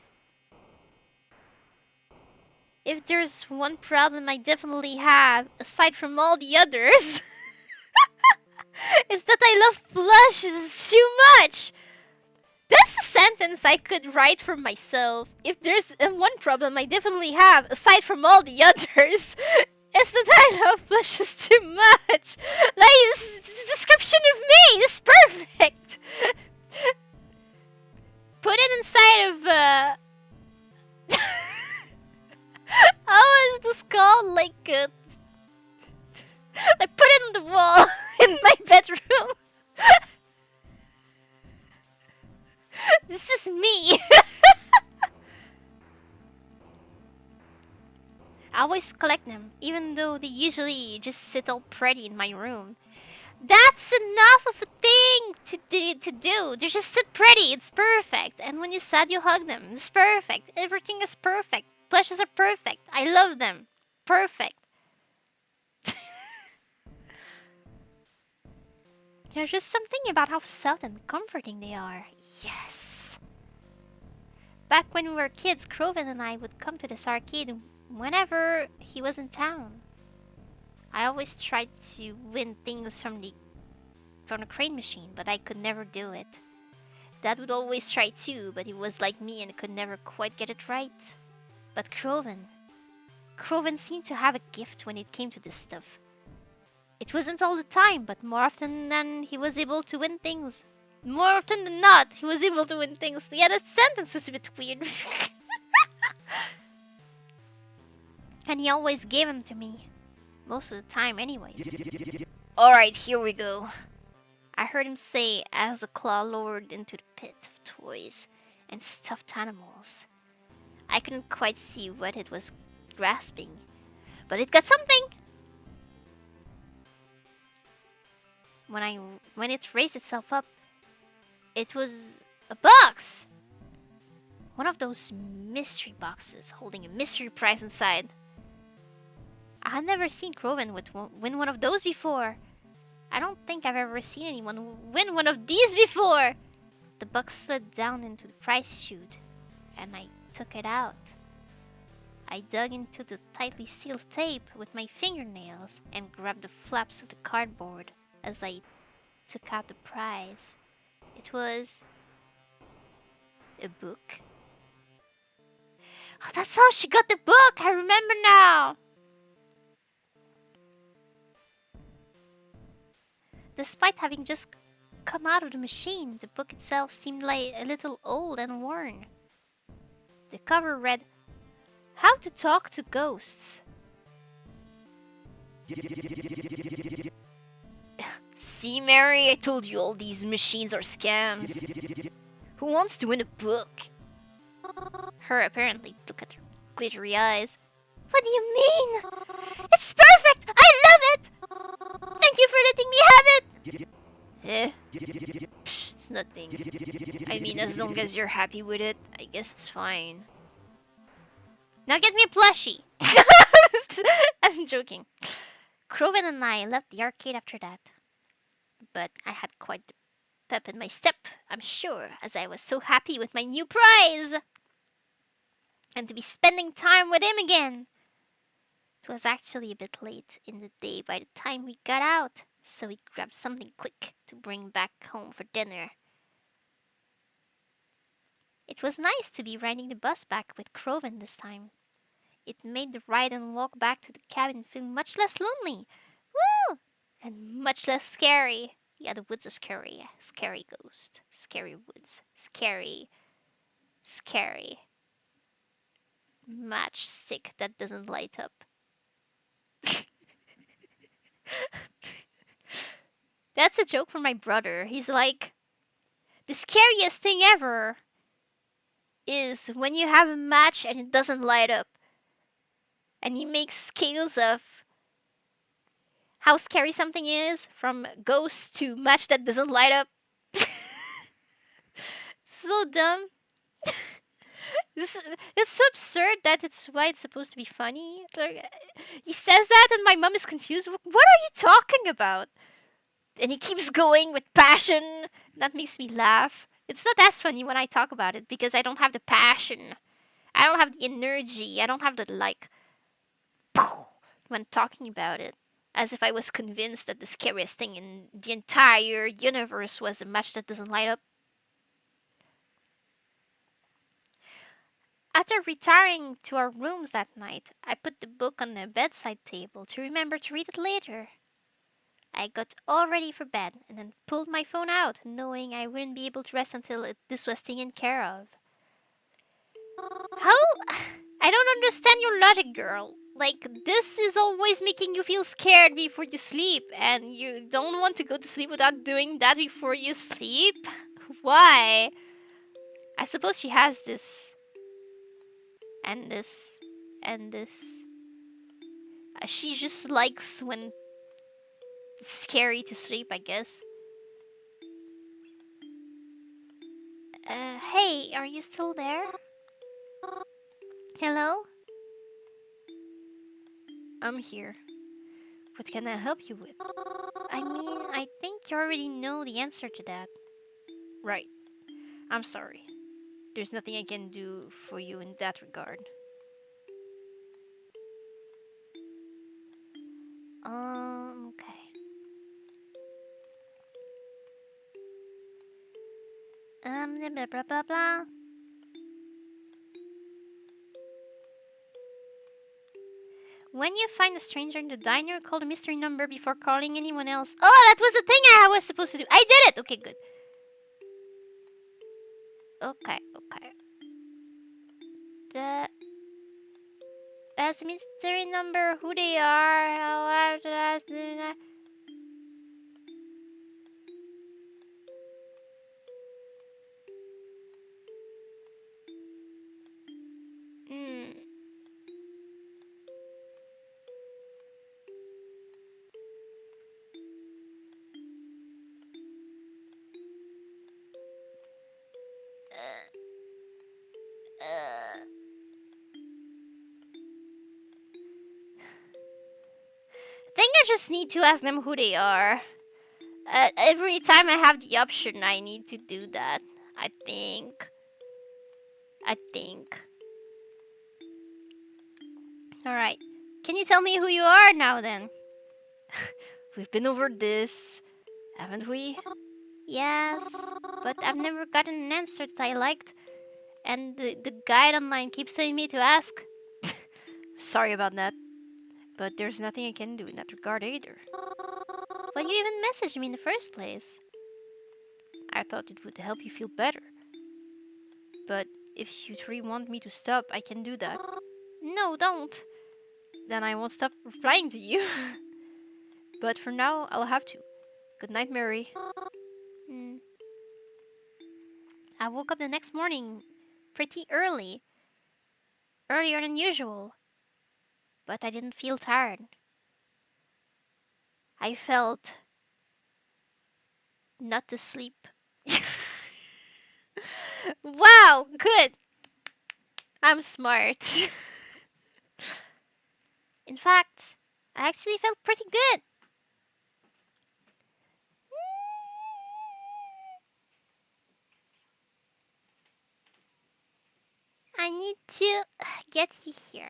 A: If there's one problem I definitely have, aside from all the others, it's that I love plushes too much. That's a sentence I could write for myself. If there's one problem I definitely have, aside from all the others, it's that I love plushes too much. Like, this description of me is perfect. Put it inside of, how is this called? Like, I put it on the wall in my bedroom. This is me. I always collect them, even though they usually just sit all pretty in my room. That's enough of a thing to do. They just sit pretty. It's perfect. And when you're sad, you hug them. It's perfect. Everything is perfect. Plushes are perfect. I love them. Perfect. There's just something about how soft and comforting they are. Yes. Back when we were kids, Croven and I would come to this arcade whenever he was in town. I always tried to win things from the crane machine, but I could never do it. Dad would always try too, but he was like me and could never quite get it right. But Croven seemed to have a gift when it came to this stuff. It wasn't all the time, but more often than he was able to win things. More often than not, he was able to win things. Yeah, that sentence was a bit weird. And he always gave them to me. Most of the time anyways.
B: Alright, here we go.
A: I heard him say as the claw lowered into the pit of toys and stuffed animals. I couldn't quite see what it was grasping, but it got something. When it raised itself up, it was a box. One of those mystery boxes holding a mystery prize inside. I had never seen Croven win one of those before. I don't think I've ever seen anyone win one of these before. The box slid down into the prize chute, and I took it out. I dug into the tightly sealed tape with my fingernails and grabbed the flaps of the cardboard as I took out the prize. It was a book. Oh, that's how she got the book! I remember now! Despite having just come out of the machine, the book itself seemed like a little old and worn. The cover read, "How to Talk to Ghosts."
B: See, Mary, I told you all these machines are scams. Who wants to win a book?
A: Her apparently look at her glittery eyes. What do you mean? It's perfect! I love it! Thank you for letting me have it!
B: Eh? Psh, it's nothing. I mean, as long as you're happy with it, I guess it's fine.
A: Now get me a plushie! I'm joking. Croven and I left the arcade after that. But I had quite the pep in my step, I'm sure, as I was so happy with my new prize and to be spending time with him again. It was actually a bit late in the day by the time we got out, so we grabbed something quick to bring back home for dinner. It was nice to be riding the bus back with Croven this time. It made the ride and walk back to the cabin feel much less lonely. Woo! And much less scary. Yeah, the woods are scary. Scary ghost. Scary woods. Scary. Scary. Matchstick that doesn't light up. That's a joke from my brother. He's like, the scariest thing ever is when you have a match and it doesn't light up. And he makes scales of how scary something is from ghost to match that doesn't light up. So dumb. This it's so absurd that it's why it's supposed to be funny. Like, he says that and my mom is confused. What are you talking about? And he keeps going with passion. That makes me laugh. It's not as funny when I talk about it because I don't have the passion. I don't have the energy. I don't have the like when talking about it. As if I was convinced that the scariest thing in the entire universe was a match that doesn't light up. After retiring to our rooms that night, I put the book on the bedside table to remember to read it later. I got all ready for bed and then pulled my phone out, knowing I wouldn't be able to rest until this was taken care of. How? I don't understand your logic, girl. Like, this is always making you feel scared before you sleep, and you don't want to go to sleep without doing that before you sleep? Why? I suppose she has this, and this, and this. She just likes when it's scary to sleep, I guess. Hey, are you still there? Hello? I'm here. What can I help you with? I mean, I think you already know the answer to that. Right. I'm sorry. There's nothing I can do for you in that regard. Okay. Blah blah blah blah. When you find a stranger in the diner, call the mystery number before calling anyone else. Oh, that was the thing I was supposed to do. I did it! Okay, good. Okay, okay. The Ask the mystery number, who they are, how to ask them. Hmm. Uh, I think I just need to ask them who they are. Every time I have the option, I need to do that. I think. I think. Alright. Can you tell me who you are now then? We've been over this, haven't we? Yes, but I've never gotten an answer that I liked, and the guide online keeps telling me to ask. Sorry about that, but there's nothing I can do in that regard either. But you even messaged me in the first place. I thought it would help you feel better. But if you three want me to stop, I can do that. No, don't. Then I won't stop replying to you. But for now, I'll have to. Good night, Mary. Mm. I woke up the next morning pretty early, earlier than usual, but I didn't feel tired. I felt not asleep. Wow, good. I'm smart. In fact, I actually felt pretty good. I need to get you here.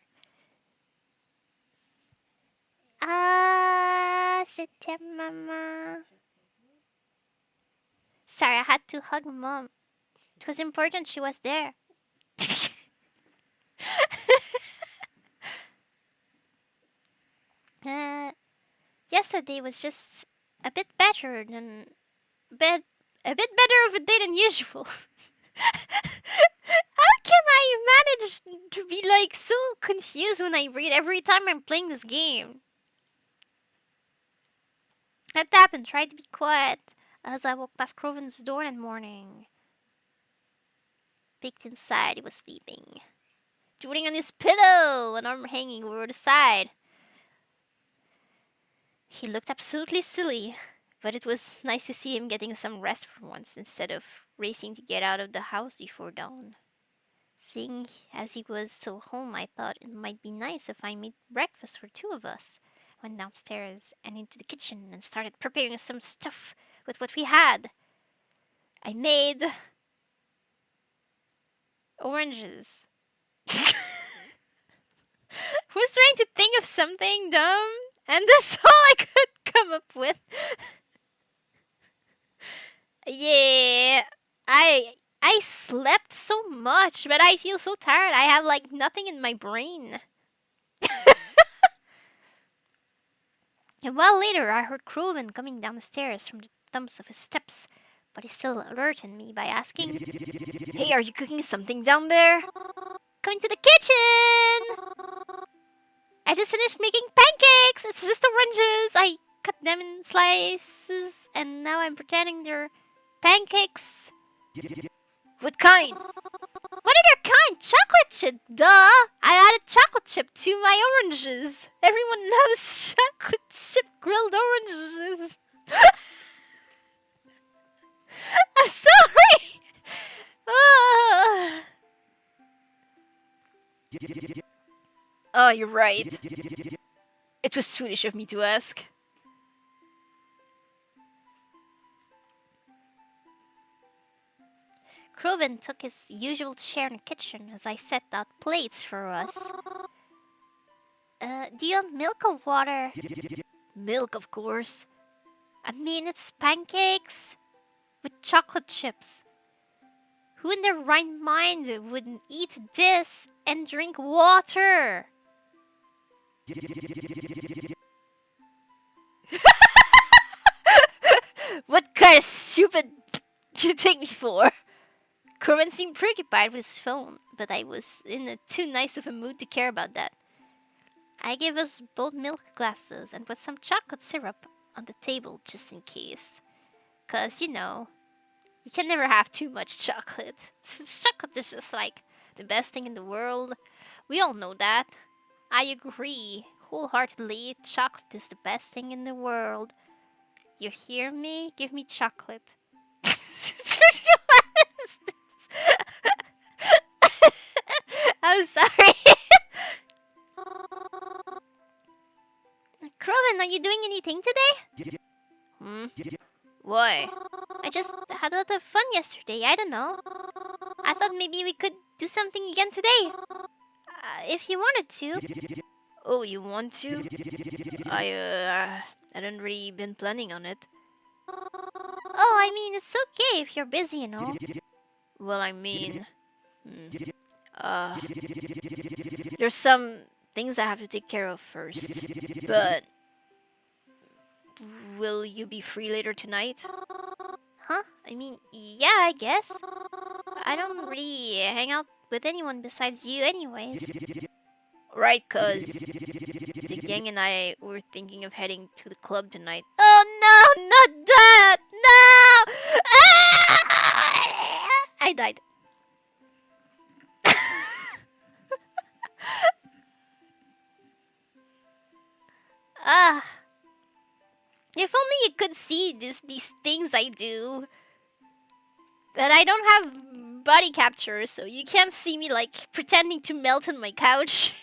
A: Je t'aime, Mama. Sorry, I had to hug Mom. It was important she was there. uh, Yesterday was just a bit better than bed, a bit better of a day than usual. How can I manage to be like so confused when I read every time I'm playing this game? I tap and try to be quiet as I walk past Croven's door in the morning. Peeked inside, he was sleeping, drooling on his pillow, an arm hanging over the side. He looked absolutely silly, but it was nice to see him getting some rest for once instead of racing to get out of the house before dawn. Seeing as he was still home, I thought it might be nice if I made breakfast for two of us. I went downstairs and into the kitchen and started preparing some stuff with what we had. I made oranges. Was trying to think of something dumb, and that's all I could come up with. Yeah, I slept so much, but I feel so tired. I have like nothing in my brain. A while later, I heard Croven coming down the stairs from the thumps of his steps, but he still alerted me by asking,
B: Hey, are you cooking something down there?
A: "Coming to the kitchen! I just finished making pancakes! It's just oranges! I cut them in slices, and now I'm pretending they're pancakes."
B: What kind?
A: "What other kind? Chocolate chip, duh! I added chocolate chip to my oranges. Everyone loves chocolate chip grilled oranges." I'm sorry! Ah.
B: Oh, you're right. It was foolish of me to ask.
A: Croven took his usual chair in the kitchen as I set out plates for us. Do you want milk or water?"
B: Milk, of course.
A: "I mean, it's pancakes with chocolate chips. Who in their right mind would eat this and drink water?"
B: What kind of stupid do you take me for?
A: Croven seemed preoccupied with his phone, but I was in a too nice of a mood to care about that. I gave us both milk glasses and put some chocolate syrup on the table just in case. 'Cause, you know, you can never have too much chocolate. Chocolate is just like the best thing in the world. We all know that. I agree wholeheartedly. Chocolate is the best thing in the world. You hear me? Give me chocolate. What is this? I'm sorry. Croven, are you doing anything today?
B: Hmm? Why?
A: I just had a lot of fun yesterday. I don't know. I thought maybe we could do something again today. If you wanted to.
B: Oh, you want to? I hadn't really been planning on it.
A: Oh, I mean, it's okay if you're busy, you know.
B: Well, I mean... Uh... There's some things I have to take care of first. But... Will you be free later tonight?
A: Huh? I mean, yeah, I guess. I don't really hang out with anyone besides you anyways.
B: Right, cuz... The gang and I were thinking of heading to the club tonight.
A: Oh no, not that! No! Ah! I died. Ah. If only you could see these things I do. But I don't have body capture, so you can't see me like pretending to melt on my couch.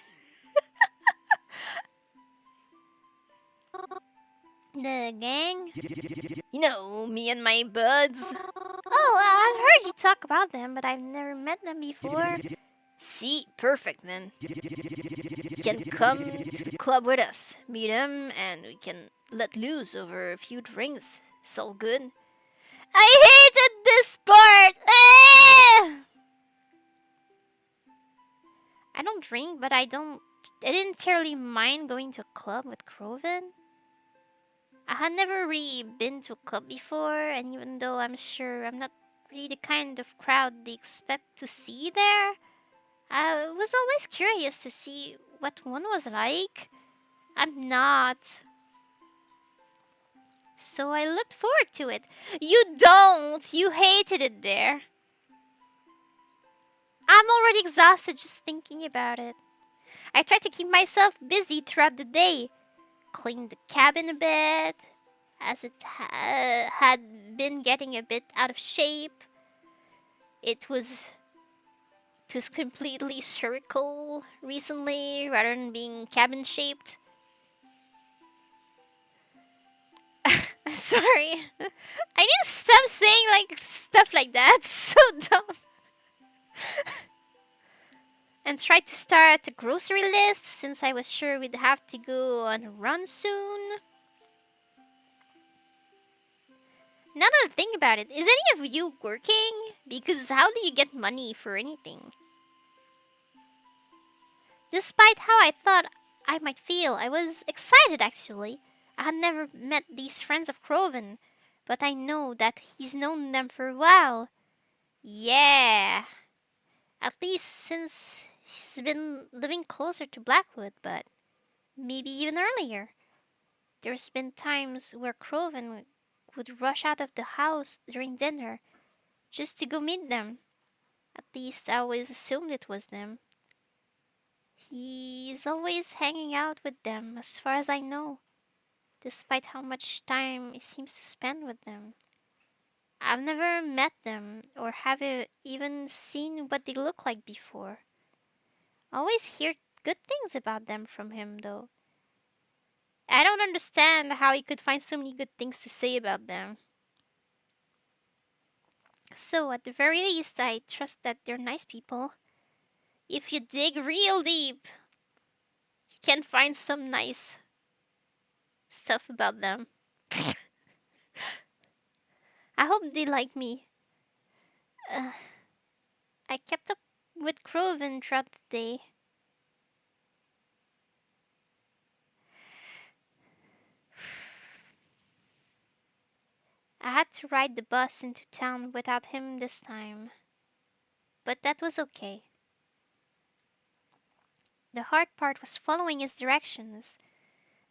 A: The gang?
B: You know, me and my buds.
A: Oh, I've heard you talk about them, but I've never met them before.
B: See, perfect then. You can come to the club with us, meet him, and we can let loose over a few drinks. It's all good.
A: I hated this part! I don't drink, but I didn't terribly mind going to a club with Croven. I had never really been to a club before, and even though I'm sure I'm not really the kind of crowd they expect to see there, I was always curious to see what one was like. I'm not. So I looked forward to it. You don't! You hated it there. I'm already exhausted just thinking about it. I tried to keep myself busy throughout the day. Cleaned the cabin a bit, as it had been getting a bit out of shape. It was just completely circle recently rather than being cabin shaped. I'm sorry. I need to stop saying like stuff like that. It's so dumb. And tried to start a grocery list since I was sure we'd have to go on a run soon. Now that I think about it, is any of you working? Because how do you get money for anything? Despite how I thought I might feel, I was excited actually. I had never met these friends of Croven, but I know that he's known them for a while. Yeah, at least since he's been living closer to Blackwood, but maybe even earlier. There's been times where Croven would rush out of the house during dinner just to go meet them. At least I always assumed it was them. He's always hanging out with them, as far as I know, despite how much time he seems to spend with them. I've never met them or have even seen what they look like before. I always hear good things about them from him, though. I don't understand how he could find so many good things to say about them. So, at the very least, I trust that they're nice people. If you dig real deep, you can find some nice stuff about them. I hope they like me. Uh, I kept up with Croven throughout the day. I had to ride the bus into town without him this time, but that was okay. The hard part was following his directions.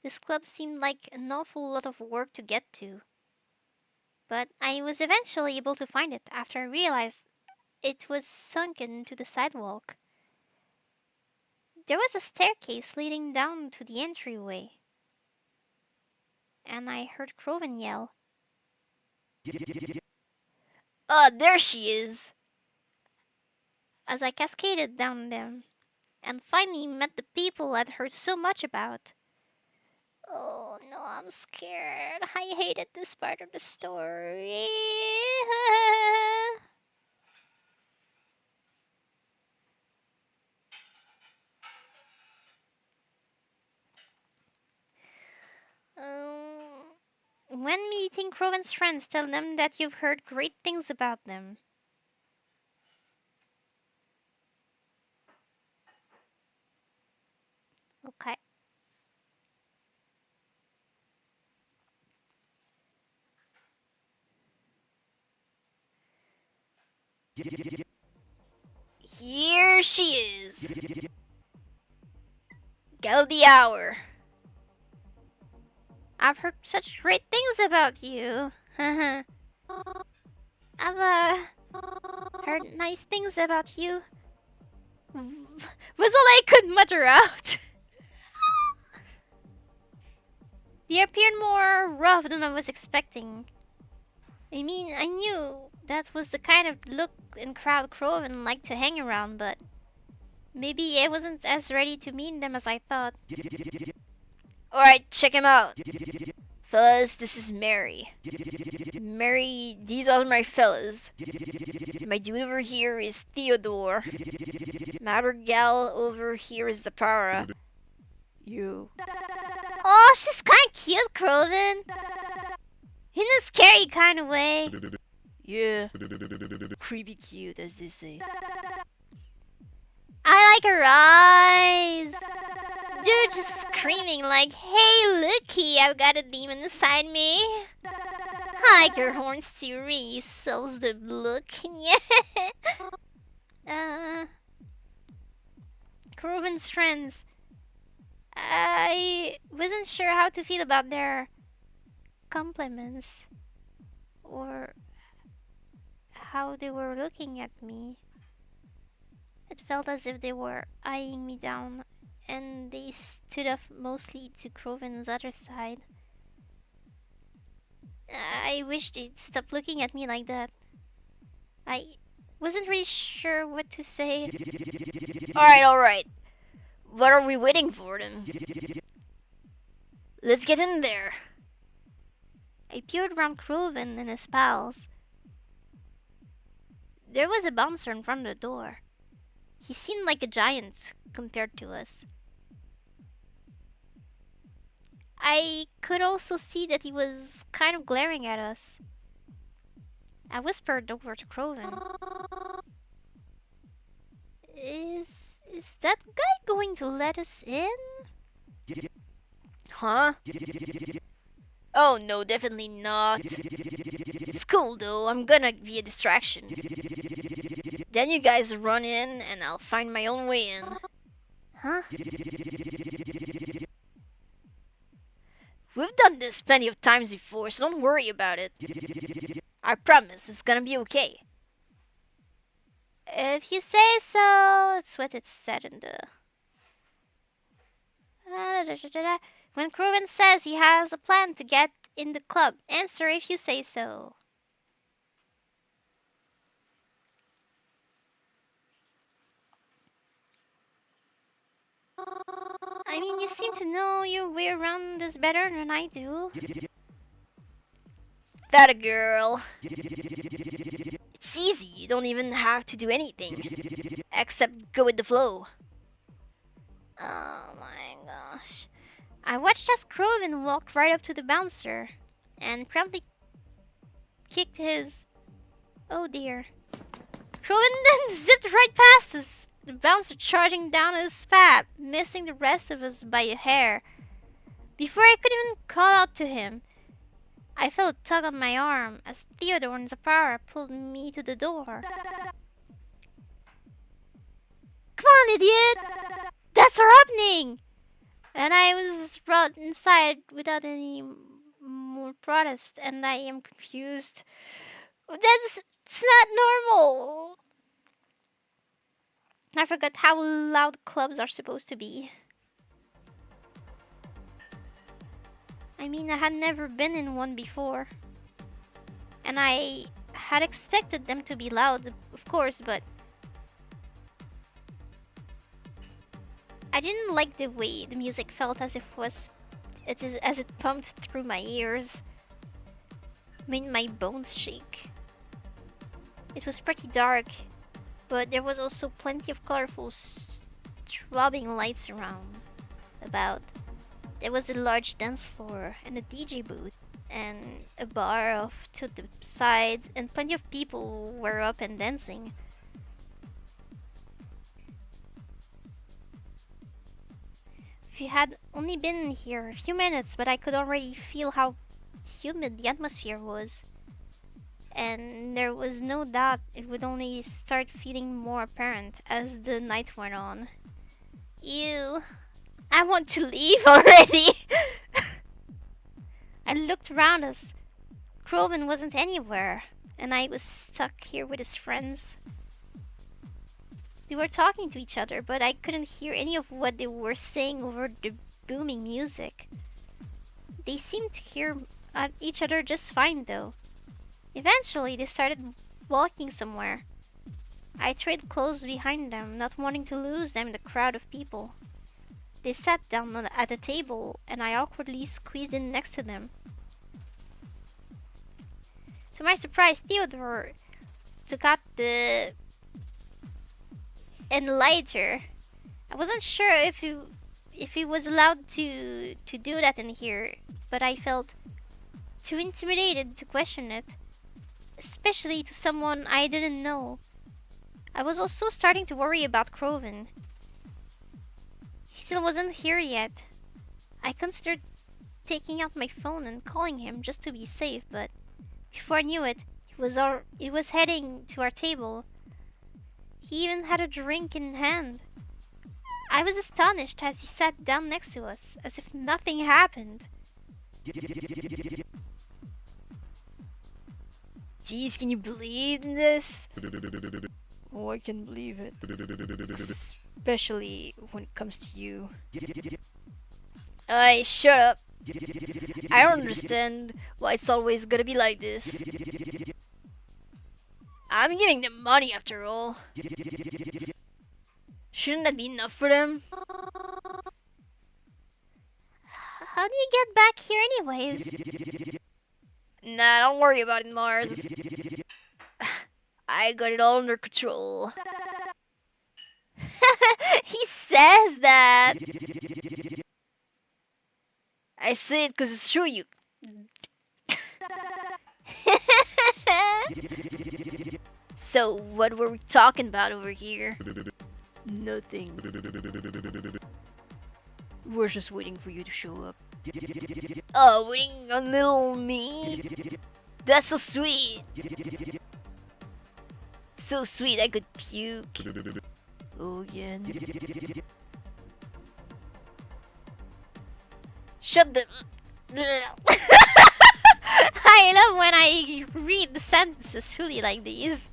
A: This club seemed like an awful lot of work to get to, but I was eventually able to find it after I realized it was sunken into the sidewalk. There was a staircase leading down to the entryway, and I heard Croven yell.
B: Ah, there she is.
A: As I cascaded down them, and finally met the people I'd heard so much about. Oh no, I'm scared. I hated this part of the story. When meeting Croven's friends, tell them that you've heard great things about them. Okay.
B: Here she is. Gal the hour.
A: I've heard such great things about you. I've heard nice things about you. Was all I could mutter out. They appeared more rough than I was expecting. I mean, I knew that was the kind of look and crowd Croven liked to hang around, but maybe I wasn't as ready to meet them as I thought.
B: Alright, check him out. Fellas, this is Mary. Mary, these are my fellas. My dude over here is Theodore. My other gal over here is Zapara. You.
A: Oh, she's kind of cute, Croven. In a scary kind of way.
B: Yeah. Creepy cute, as they say.
A: I like her eyes. They're just screaming like, hey, looky, I've got a demon inside me. I like her horns too, really sells the look. Yeah. Croven's friends. I wasn't sure how to feel about their compliments or how they were looking at me. It felt as if they were eyeing me down, and they stood up mostly to Croven's other side. I wish they'd stop looking at me like that. I wasn't really sure what to say.
B: Alright. What are we waiting for then? Let's get in there.
A: I peered around Croven and his pals. There was a bouncer in front of the door. He seemed like a giant compared to us. I could also see that he was kind of glaring at us. I whispered over to Croven. Is that guy going to let us in?
B: Huh? Oh no, definitely not. It's cool though, I'm gonna be a distraction. Then you guys run in and I'll find my own way in.
A: Huh?
B: We've done this plenty of times before, so don't worry about it. I promise it's gonna be okay.
A: If you say so, that's what it said in the... When Croven says he has a plan to get in the club, answer if you say so. I mean, you seem to know your way around this better than I do.
B: That a girl. It's easy, you don't even have to do anything. Except go with the flow.
A: Oh my gosh. I watched as Croven walked right up to the bouncer and promptly kicked his... Oh dear. Croven then zipped right past us, the bouncer charging down his spab, missing the rest of us by a hair. Before I could even call out to him, I felt a tug on my arm as Theodore and Zapara pulled me to the door. Come on, idiot! That's our opening! And I was brought inside without any more protest, and I am confused. It's not normal! I forgot how loud clubs are supposed to be. I mean, I had never been in one before. And I had expected them to be loud, of course, but I didn't like the way the music felt as it pumped through my ears. Made my bones shake. It was pretty dark, but there was also plenty of colorful throbbing lights about. There was a large dance floor and a DJ booth and a bar off to the sides, and plenty of people were up and dancing. We had only been here a few minutes, but I could already feel how humid the atmosphere was. And there was no doubt it would only start feeling more apparent as the night went on. Ew. I want to leave already! I looked around us. Croven wasn't anywhere, and I was stuck here with his friends. They were talking to each other, but I couldn't hear any of what they were saying over the booming music. They seemed to hear each other just fine, though. Eventually, they started walking somewhere. I trailed close behind them, not wanting to lose them in the crowd of people. They sat down at a table, and I awkwardly squeezed in next to them. To my surprise, Theodore took out the lighter. I wasn't sure if he was allowed to do that in here, but I felt too intimidated to question it, especially to someone I didn't know. I was also starting to worry about Croven. He still wasn't here yet. I considered taking out my phone and calling him just to be safe, but before I knew it, it was heading to our table. He even had a drink in hand. I was astonished as he sat down next to us, as if nothing happened.
B: Jeez, can you believe this? Oh, I can believe it. Especially when it comes to you. Hey, shut up. I don't understand why it's always gonna be like this. I'm giving them money after all. Shouldn't that be enough for them?
A: How do you get back here anyways?
B: Nah, don't worry about it, Mars. I got it all under control.
A: He says that!
B: I say it because it's true, you. So, what were we talking about over here? Nothing. We're just waiting for you to show up. Oh, waiting on little me? That's so sweet. So sweet I could puke. Oh, yeah. Shut the...
A: I love when I read the sentences fully like these.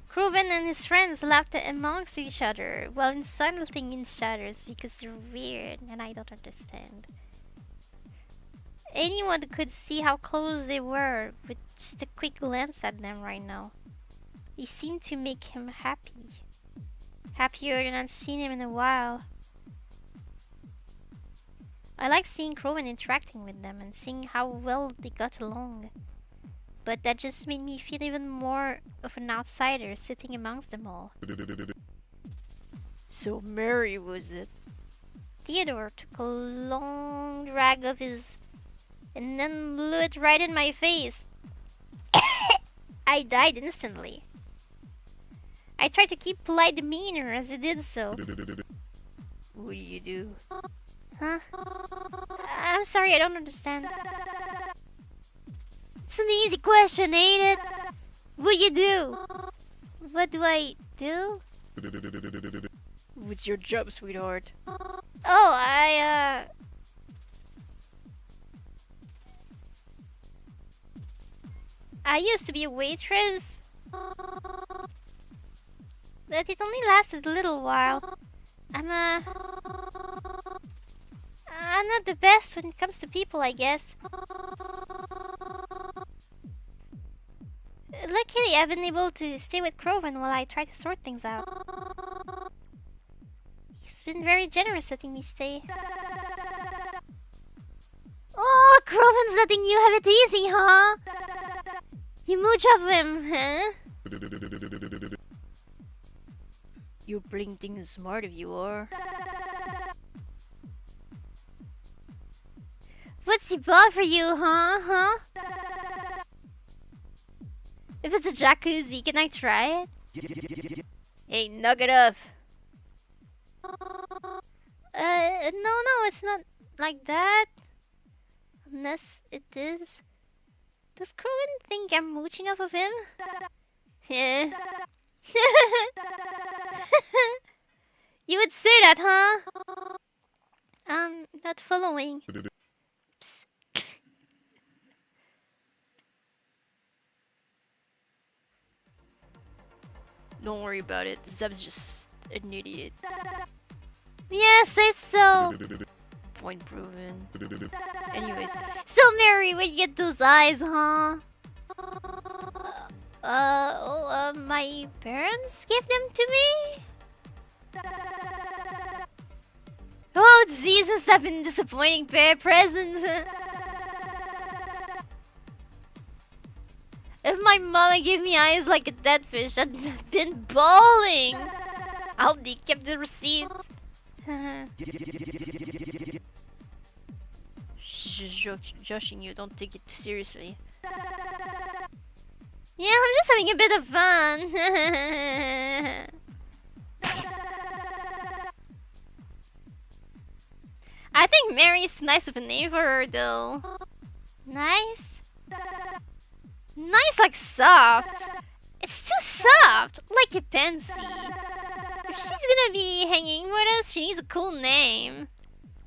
A: Cruven and his friends laughed amongst each other while insulting each other because they're weird and I don't understand. Anyone could see how close they were with just a quick glance at them right now. They seemed to make him happy. Happier than I'd seen him in a while. I like seeing Crowan interacting with them and seeing how well they got along. But that just made me feel even more of an outsider sitting amongst them all.
B: So merry was it?
A: Theodore took a long drag of his and then blew it right in my face. I died instantly. I tried to keep polite demeanor as he did so.
B: What do you do?
A: Huh? I'm sorry, I don't understand. It's an easy question, ain't it? What do you do? What do I do?
B: What's your job, sweetheart?
A: Oh, I used to be a waitress. But it only lasted a little while. I'm not the best when it comes to people, I guess. Luckily, I've been able to stay with Crowan while I try to sort things out. He's been very generous letting me stay. Oh, Crowan's letting you have it easy, huh? You mooch off him, huh?
B: You're playing things smart if you are.
A: What's he bought for you, huh? If it's a jacuzzi, can I try it?
B: Hey, knock it off.
A: No, it's not like that. Unless it is. Does Crowan think I'm mooching off of him? Yeah. You would say that, huh? Not following. Psst.
B: Don't worry about it. Zeb's just an idiot.
A: Yeah, say so.
B: Point proven. Anyways.
A: So, Mary, where you get those eyes, huh? My parents gave them to me? Oh, jeez, must have been a disappointing present. If my mama gave me eyes like a dead fish, I'd been bawling. I hope they kept the receipt. She's joshing you, don't take it seriously. Yeah, I'm just having a bit of fun. I think Mary's nice of a name for her, though. Nice? Nice like soft. It's too soft, like a pansy. If she's gonna be hanging with us, she needs a cool name.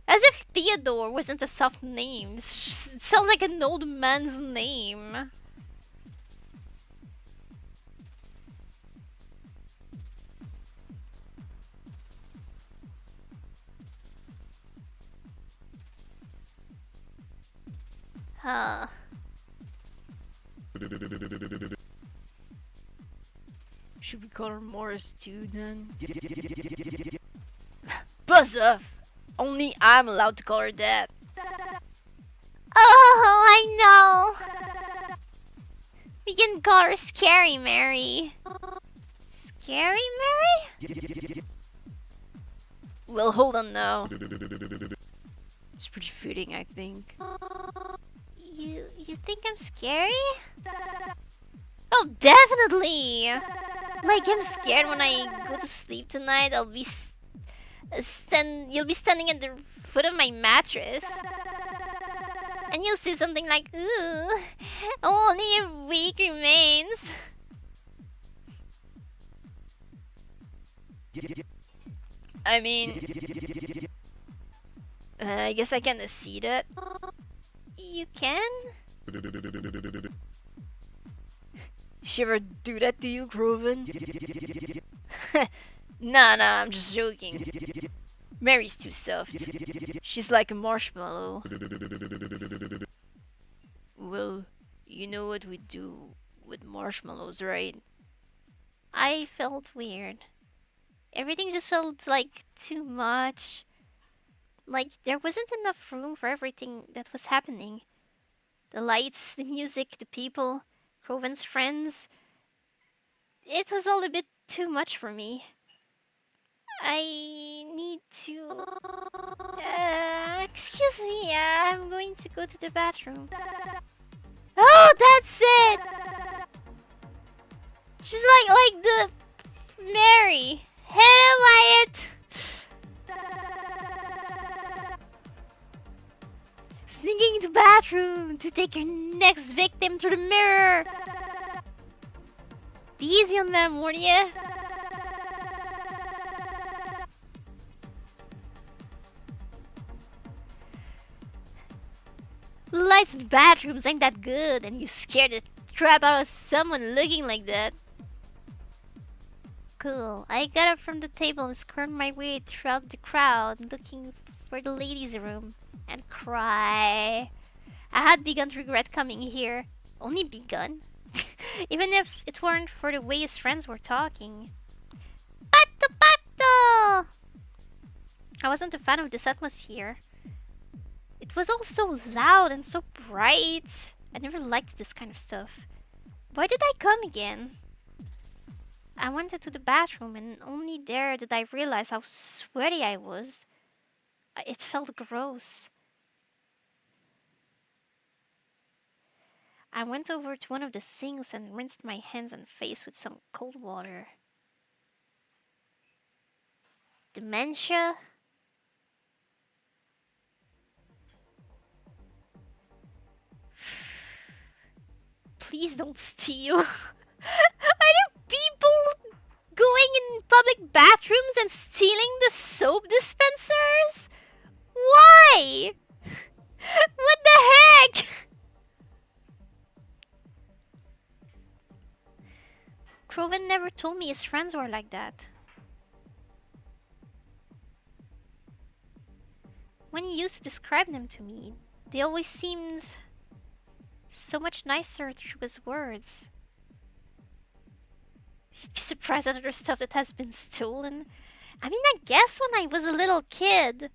A: As if Theodore wasn't a soft name. It sounds like an old man's name. Huh. Should we call her Morris too, then? Buzz off! Only I'm allowed to call her that. Oh, I know! We can call her Scary Mary. Scary Mary? Well, hold on now. It's pretty fitting, I think. You think I'm scary? Oh, definitely! Like, I'm scared when I go to sleep tonight. You'll be standing at the foot of my mattress. And you'll see something like, ooh, only a week remains. I mean, I guess I can see that. You can? She ever do that to you, Groven? Nah, I'm just joking. Mary's too soft. She's like a marshmallow. Well, you know what we do with marshmallows, right? I felt weird. Everything just felt like too much. Like there wasn't enough room for everything that was happening. The lights, the music, the people, Groven's friends. It was all a bit too much for me. I need to... excuse me, I'm going to go to the bathroom. Oh, that's it! She's like the... Mary. Hello, Wyatt! Sneaking into the bathroom to take your next victim to the mirror. Be easy on them, won't ya? The lights in the bathrooms ain't that good, and you scared the crap out of someone looking like that. Cool. I got up from the table and skirted my way throughout the crowd, looking for the ladies' room, and cry. I had begun to regret coming here. Only begun. Even if it weren't for the way his friends were talking. Pato, pato! I wasn't a fan of this atmosphere. It was all so loud and so bright. I never liked this kind of stuff. Why did I come again? I went into the bathroom and only there did I realize how sweaty I was. It felt gross. I went over to one of the sinks and rinsed my hands and face with some cold water. Dementia? Please don't steal. Are there people going in public bathrooms and stealing the soap dispensers? Why? What the heck? Groven never told me his friends were like that. When he used to describe them to me, they always seemed so much nicer through his words. You'd be surprised at other stuff that has been stolen. I mean, I guess when I was a little kid.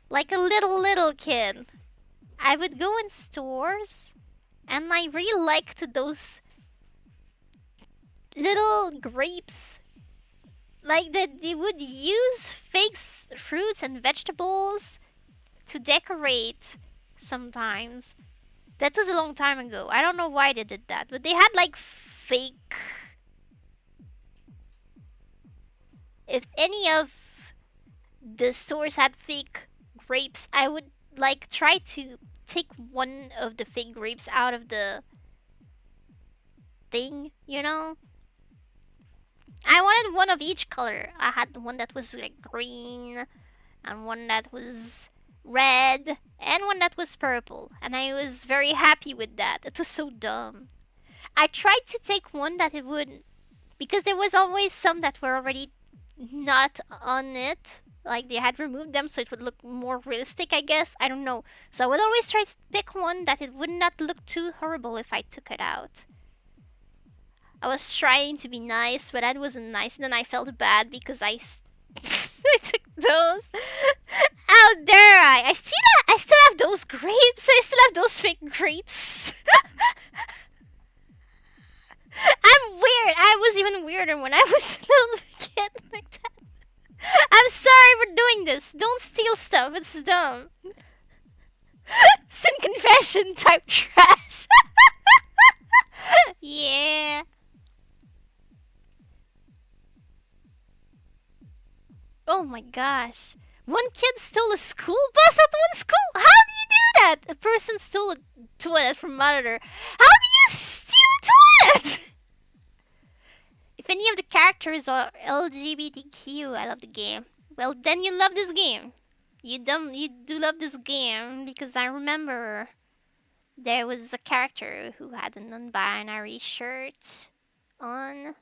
A: Like a little kid. I would go in stores And I really liked those little grapes. Like that they would use fake fruits and vegetables to decorate sometimes. That was a long time ago. I don't know why they did that, but they had like fake. If any of the stores had fake grapes, I would like try to take one of the fake grapes out of the thing, you know? I wanted one of each color. I had one that was like green, and one that was red, and one that was purple. And I was very happy with that. It was so dumb. I tried to take one that it would, because there was always some that were already not on it. Like they had removed them so it would look more realistic, I guess. I don't know. So I would always try to pick one that it would not look too horrible if I took it out. I was trying to be nice, but that wasn't nice. And then I felt bad because I took those. How dare I? I still have those grapes. I still have those fake grapes. I'm weird. I was even weirder when I was a little kid like that. I'm sorry for doing this. Don't steal stuff. It's dumb. Sin confession type trash. Yeah. Oh my gosh. One kid stole a school bus at one school? How do you do that? A person stole a toilet from Monitor. How do you steal a toilet? If any of the characters are LGBTQ, I love the game. Well, then you love this game. You do love this game because I remember there was a character who had a non-binary shirt on.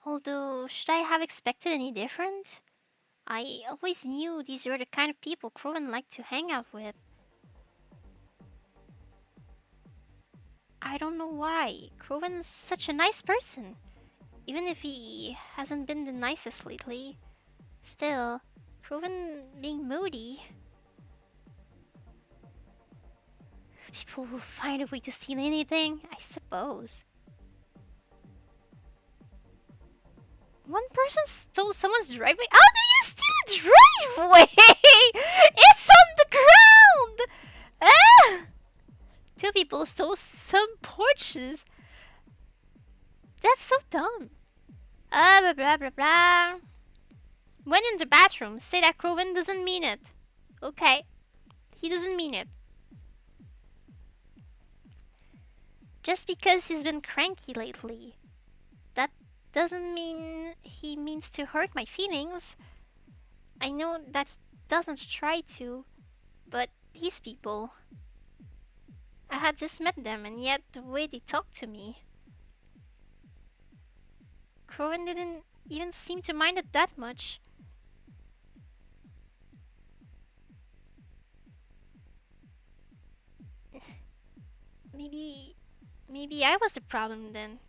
A: Although, should I have expected any different? I always knew these were the kind of people Crowan liked to hang out with. I don't know why. Crowan's such a nice person. Even if he hasn't been the nicest lately. Still, Crowan being moody. People will find a way to steal anything, I suppose. One person stole someone's driveway? How do you steal a driveway? It's on the ground! Ah! Two people stole some porches. That's so dumb. Blah blah blah blah. Went in the bathroom. Say that Crowan doesn't mean it. Okay. He doesn't mean it. Just because he's been cranky lately. That doesn't mean he means to hurt my feelings. I know that he doesn't try to, but these people. I had just met them, and yet the way they talk to me. Crowan didn't even seem to mind it that much. Maybe I was the problem then.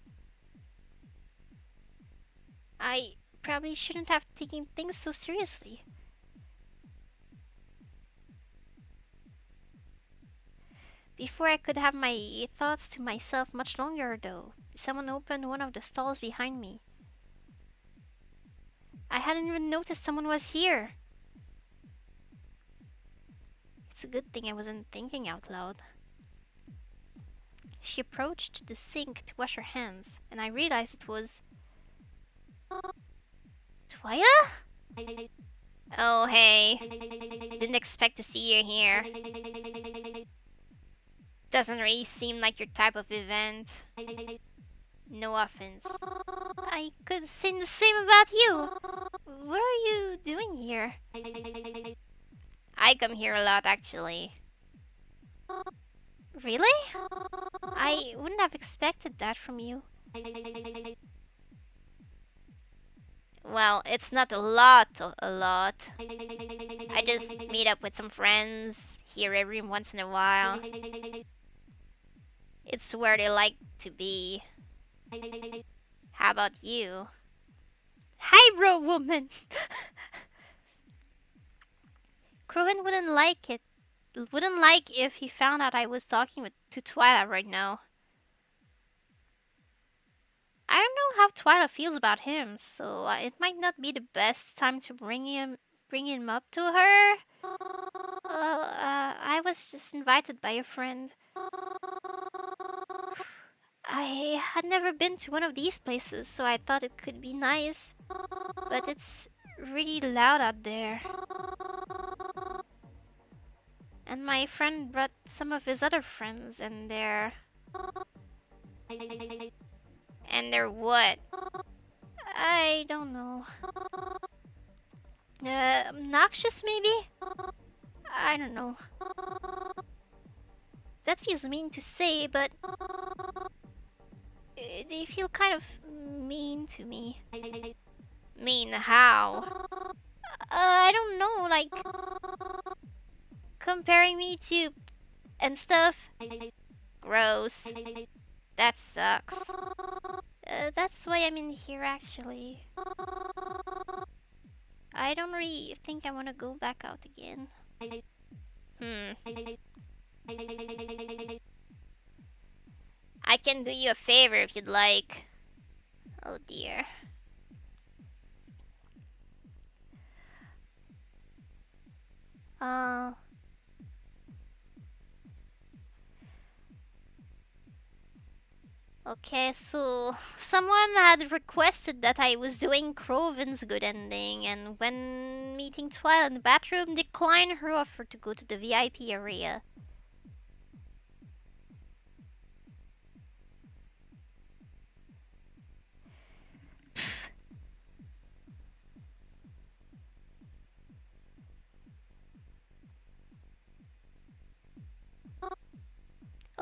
A: I probably shouldn't have taken things so seriously. Before I could have my thoughts to myself much longer though, someone opened one of the stalls behind me. I hadn't even noticed someone was here. It's a good thing I wasn't thinking out loud. She approached the sink to wash her hands, and I realized it was... Twyla? Oh, hey. Didn't expect to see you here. Doesn't really seem like your type of event. No offense. I could say the same about you. What are you doing here? I come here a lot, actually. Really? I wouldn't have expected that from you. Well, it's not a lot, a lot. I just meet up with some friends here every once in a while. It's where they like to be. How about you? Hi, bro woman! Crowan wouldn't like it. Wouldn't like if he found out I was talking to Twyla right now. I don't know how Twyla feels about him, so it might not be the best time to bring him up to her. I was just invited by a friend. I had never been to one of these places, so I thought it could be nice. But it's really loud out there. And my friend brought some of his other friends, and they're. And they're what? I don't know. Obnoxious, maybe? I don't know. That feels mean to say, but they feel kind of mean to me. Mean how? I don't know, like comparing me to and stuff. Gross. That sucks. That's why I'm in here actually. I don't really think I want to go back out again. I can do you a favor if you'd like. Oh dear. Uh, okay, so someone had requested that I was doing Croven's good ending, and when meeting Twilight in the bathroom, declined her offer to go to the VIP area.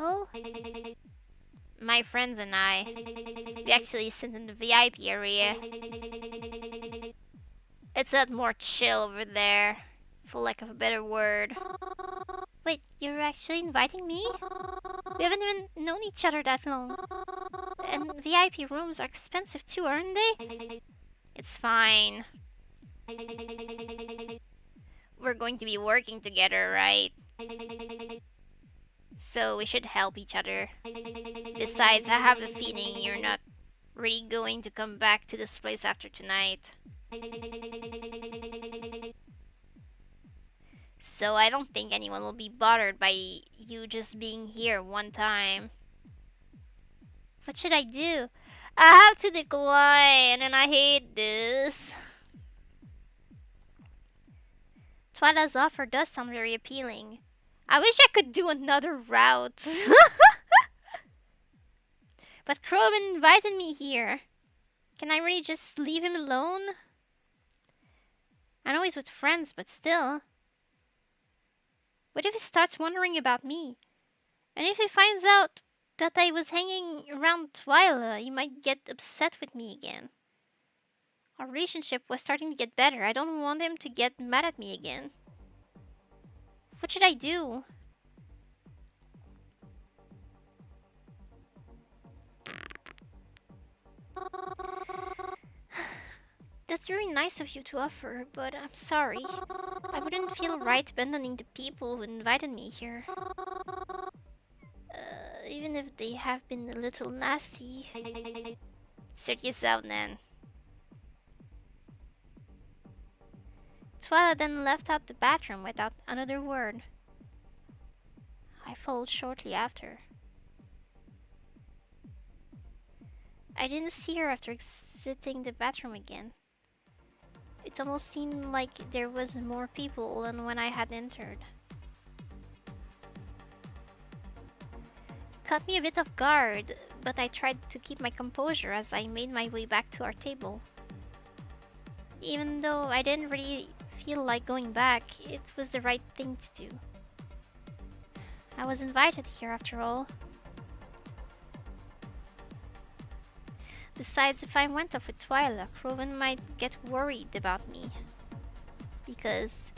A: Oh, my friends and I, we actually sit in the VIP area. It's a lot more chill over there, for lack of a better word. Wait, you're actually inviting me? We haven't even known each other that long. And VIP rooms are expensive too, aren't they? It's fine. We're going to be working together, right? So we should help each other. Besides, I have a feeling you're not really going to come back to this place after tonight. So I don't think anyone will be bothered by you just being here one time. What should I do? I have to decline, and I hate this. Twyla's offer does sound very appealing. I wish I could do another route. But Crowman invited me here. Can I really just leave him alone? I know he's with friends, but still. What if he starts wondering about me? And if he finds out that I was hanging around Twyla, he might get upset with me again. Our relationship was starting to get better. I don't want him to get mad at me again. What should I do? That's very nice of you to offer, but I'm sorry. I wouldn't feel right abandoning the people who invited me here. Even if they have been a little nasty. Sort yourself then. Twyla then left out the bathroom without another word. I followed shortly after. I didn't see her after exiting the bathroom again. It almost seemed like there was more people than when I had entered. It caught me a bit off guard, but I tried to keep my composure as I made my way back to our table. Even though I didn't really feel like going back, it was the right thing to do. I was invited here after all. Besides, if I went off with Twyla, Croven might get worried about me. Because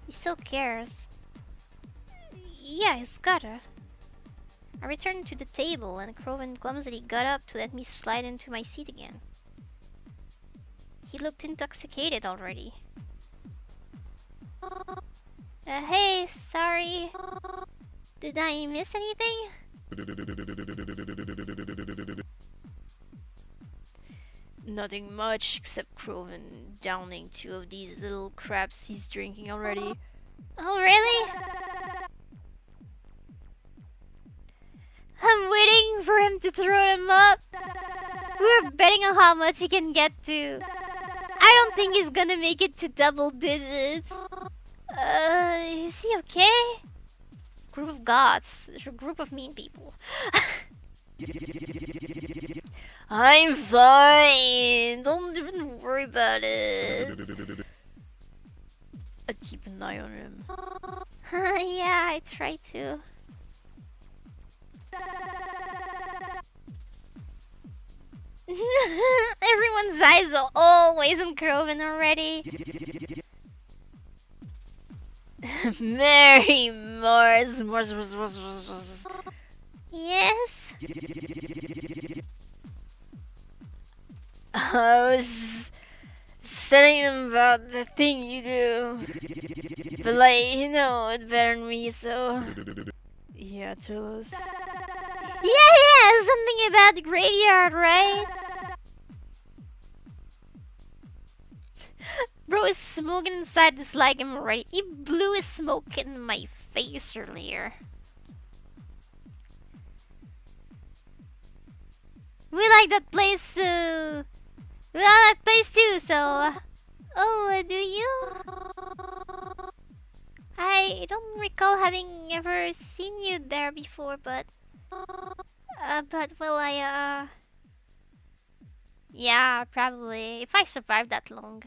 A: he still cares. Yeah, he's gotta. I returned to the table and Croven clumsily got up to let me slide into my seat again. He looked intoxicated already. Hey, sorry. Did I miss anything?
B: Nothing much except Croven downing two of these little crabs he's drinking already.
A: Oh, really? I'm waiting for him to throw them up. We're betting on how much he can get to. I don't think he's gonna make it to double digits. Is he okay? Group of gods. A group of mean people.
B: I'm fine. Don't even worry about it. I'd keep an eye on him.
A: Yeah, I try to. Everyone's eyes are always on Croven already.
B: Mary Mars.
A: Yes?
B: I was just telling him about the thing you do. But like, you know it better than me, so... Yeah, tell us.
A: Yeah, something about the graveyard, right? Bro is smoking inside this like him already. He blew his smoke in my face earlier. We like that place, we like that place too, so... Oh, do you? I don't recall having ever seen you there before, but... well, Yeah, probably. If I survive that long.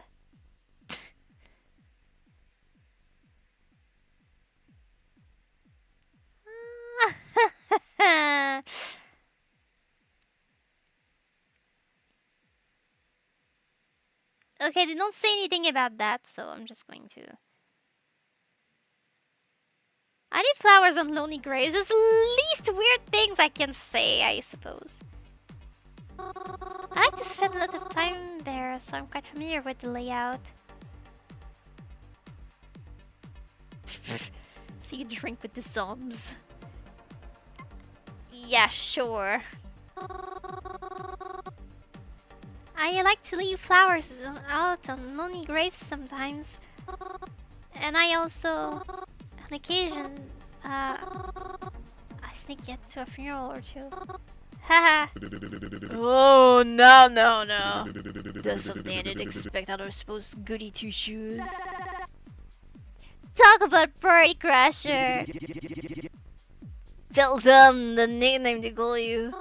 A: Okay, they don't say anything about that, so I'm just going to... I need flowers on lonely graves. There's least weird things I can say, I suppose. I like to spend a lot of time there, so I'm quite familiar with the layout. So you drink with the zombies. Yeah, sure. I like to leave flowers out on lonely graves sometimes. And I also, on occasion, I sneak into a funeral or two. Haha.
B: Oh, no. That's something I didn't expect out of supposed goody two shoes.
A: Talk about party crasher.
B: Tell them the nickname they call you.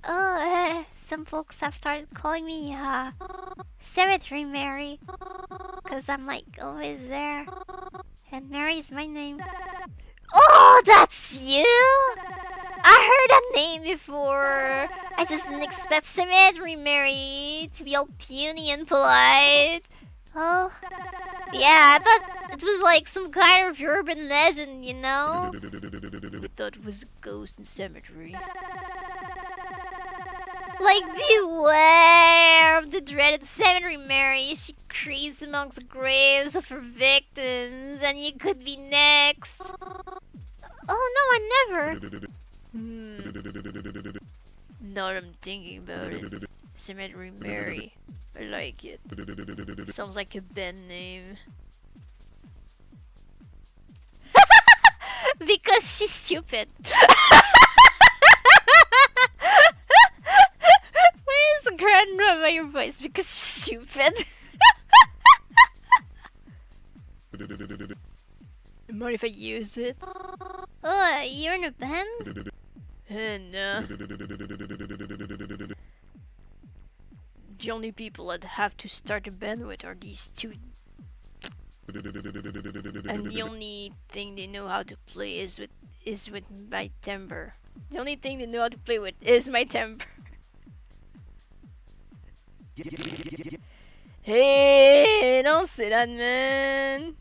A: Oh, some folks have started calling me, Cemetery Mary. Cause I'm like always there. And Mary is my name. Oh, that's you? I heard that name before. I just didn't expect Cemetery Mary to be all puny and polite. Oh, yeah, I thought it was like some kind of urban legend, you know?
B: We thought it was a ghost in cemetery.
A: Like, beware of the dreaded Cemetery Mary. She creeps amongst the graves of her victims, and you could be next. Oh, no, I never.
B: Now that I'm thinking about it, Cemetery Mary. I like it. Sounds like a band name.
A: Because she's stupid. Why is grandma by your voice? Because she's stupid.
B: Mind if I use it?
A: Oh, you're in a band?
B: No. The only people I'd have to start a band with are these two. And the only thing they know how to play is with my timbre. The only thing they know how to play with is my timbre. Hey, don't say that, man.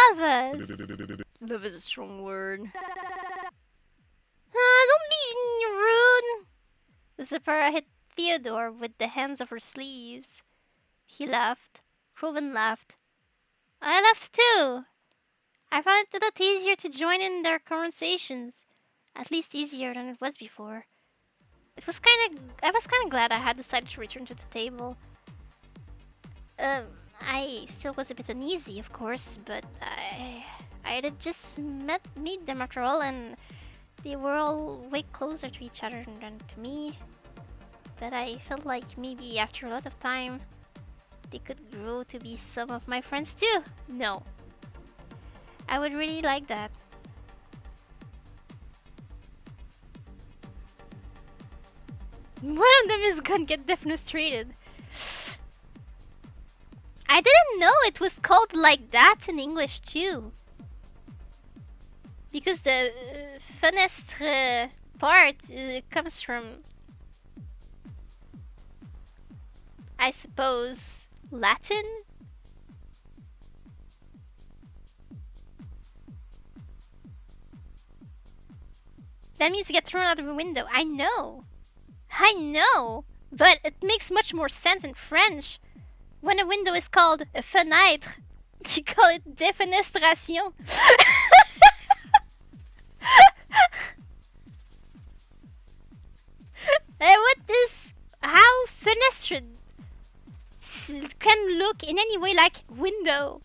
A: love us.
B: Love is a strong word.
A: Don't be rude. Zipporah hit Theodore with the hands of her sleeves. He laughed. Craven laughed. I laughed too. I found it a lot easier to join in their conversations. At least easier than it was before. I was kinda glad I had decided to return to the table. Um, I still was a bit uneasy, of course, but I had just meet them after all, and they were all way closer to each other than to me. But I felt like maybe after a lot of time, they could grow to be some of my friends too. No, I would really like that. One of them is gonna get defenestrated. I didn't know it was called like that in English too. Because the fenestre part comes from, I suppose, Latin? That means you get thrown out of a window. I know. I know. But it makes much more sense in French. When a window is called a fenêtre, you call it defenestration. What is how fenestre can look in any way like window?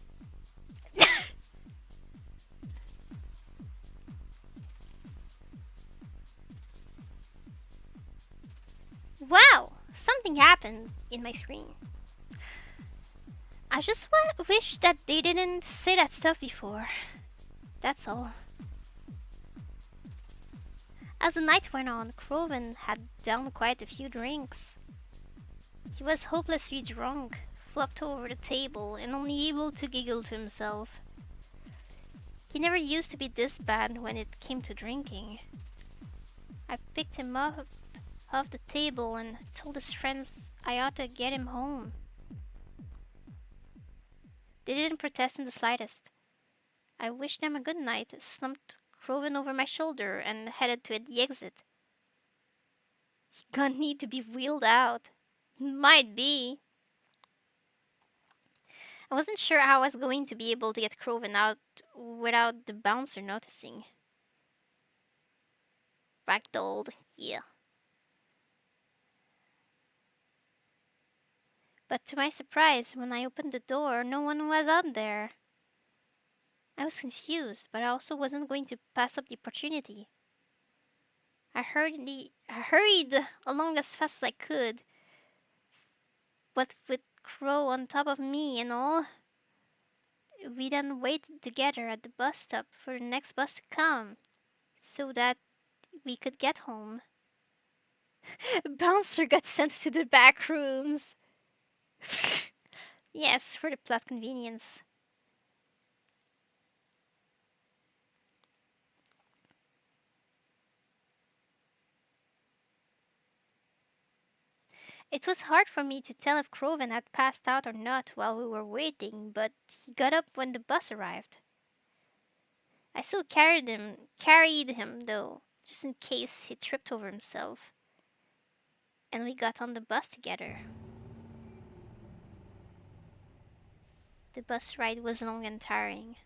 A: Wow, something happened in my screen. I just wish that they didn't say that stuff before. That's all. As the night went on, Craven had downed quite a few drinks. He was hopelessly drunk, flopped over the table, and only able to giggle to himself. He never used to be this bad when it came to drinking. I picked him up off the table and told his friends I ought to get him home. They didn't protest in the slightest. I wished them a good night, slumped Craven over my shoulder, and headed to the exit. He gonna need to be wheeled out. Might be. I wasn't sure how I was going to be able to get Craven out without the bouncer noticing. Ragdolled, yeah. But to my surprise, when I opened the door, no one was out there. I was confused, but I also wasn't going to pass up the opportunity. I hurried along as fast as I could, but with Crow on top of me and all. We then waited together at the bus stop for the next bus to come, so that we could get home. Bouncer got sent to the back rooms. Yes, for the plot convenience. It was hard for me to tell if Croven had passed out or not while we were waiting, but he got up when the bus arrived. I still carried him though, just in case he tripped over himself. And we got on the bus together. The bus ride was long and tiring.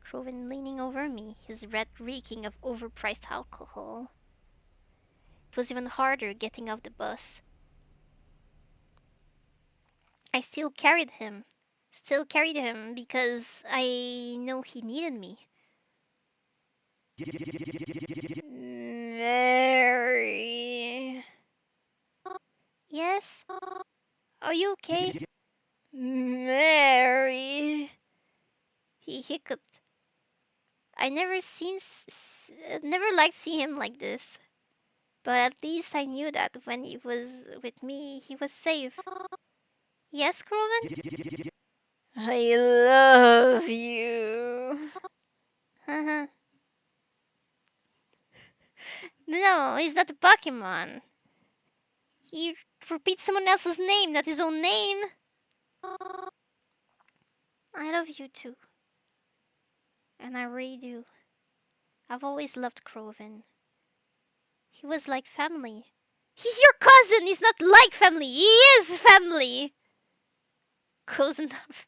A: Croven leaning over me, his breath reeking of overpriced alcohol. It was even harder getting off the bus. I still carried him because I know he needed me.
B: Mary.
A: Yes? Are you okay?
B: Mary.
A: He hiccuped. I never liked seeing him like this. But at least I knew that when he was with me, he was safe. Yes, Croven?
B: I love you.
A: Haha. No, he's not a Pokemon. He repeats someone else's name, not his own name. I love you too. and I really do. I've always loved Craven. He was like family. He's your cousin! He's not like family! He is family! Close enough.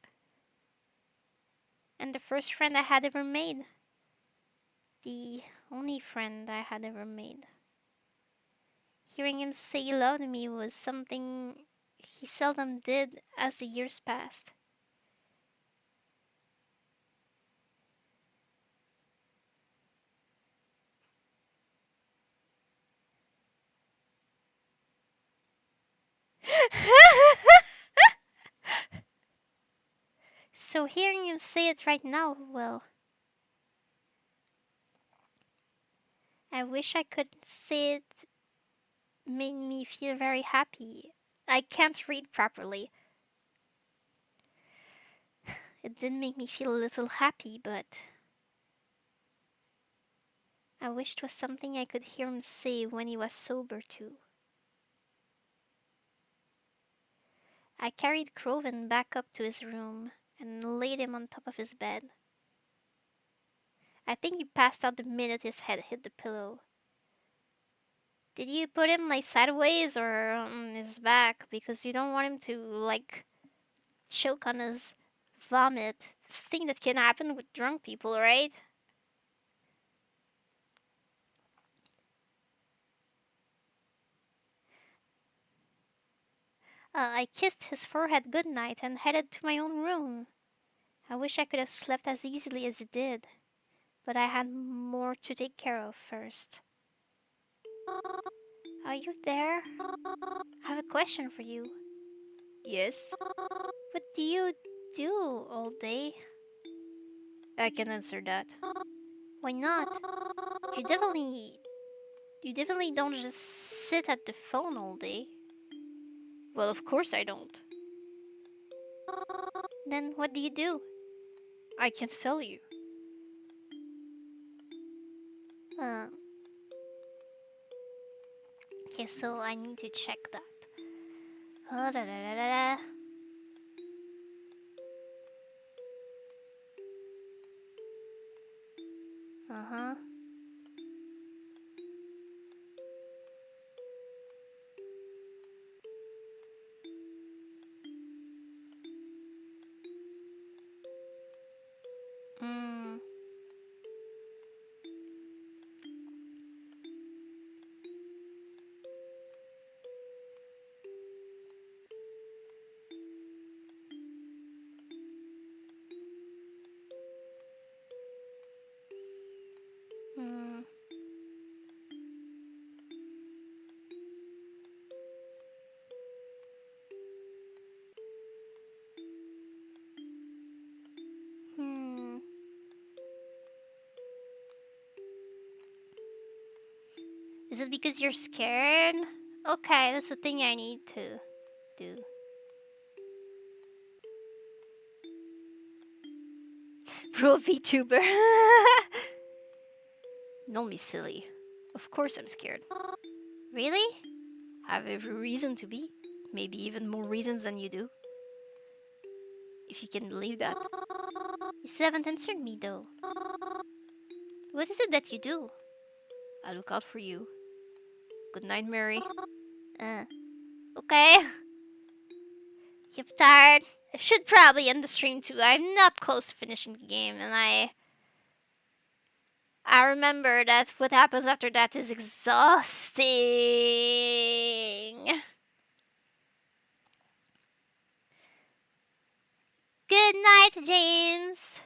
A: And the first friend I had ever made. The only friend I had ever made. Hearing him say he loved me was something he seldom did as the years passed. So hearing him say it right now, well, I wish I could say it made me feel very happy. I can't read properly. It did make me feel a little happy, but I wish it was something I could hear him say when he was sober too. I carried Craven back up to his room and laid him on top of his bed. I think he passed out the minute his head hit the pillow. Did you put him like sideways or on his back? Because you don't want him to like choke on his vomit. This thing that can happen with drunk people, right? I kissed his forehead goodnight and headed to my own room. I wish I could have slept as easily as he did, but I had more to take care of first. Are you there? I have a question for you.
B: Yes,
A: What do you do all day?
B: I can answer that.
A: Why not? You definitely you definitely don't just sit at the phone all day.
B: Well, of course I don't.
A: Then what do you do?
B: I can't tell you.
A: Uh, okay, so I need to check that. Da, da, da, da, da. Uh-huh. Mm. Mm. Hmm. Is it because you're scared? Okay, that's the thing I need to do. Pro VTuber.
B: Don't be silly. Of course I'm scared.
A: Really?
B: I have every reason to be. Maybe even more reasons than you do. If you can believe that.
A: You still haven't answered me though. What is it that you do?
B: I look out for you. Good night, Mary.
A: Uh, okay. You're tired. I should probably end the stream too. I'm not close to finishing the game, and I remember that what happens after that is exhausting. Good night, James.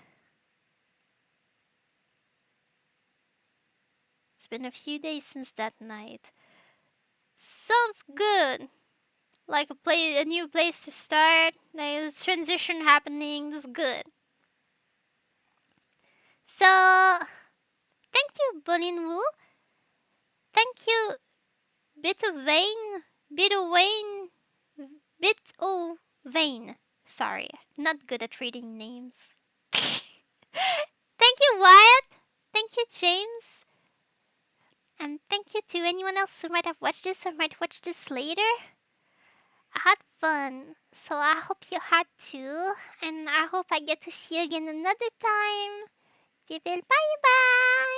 A: It's been a few days since that night. Sounds good. Like a new place to start. Like a transition happening. That's good. So, thank you, Bolin Wu. Thank you, Bit of Vane. Bit of Wayne. Bit of Vane. Sorry, not good at reading names. Thank you, Wyatt. Thank you, James. And thank you to anyone else who might have watched this or might watch this later. I had fun, so I hope you had too. And I hope I get to see you again another time. Bye bye.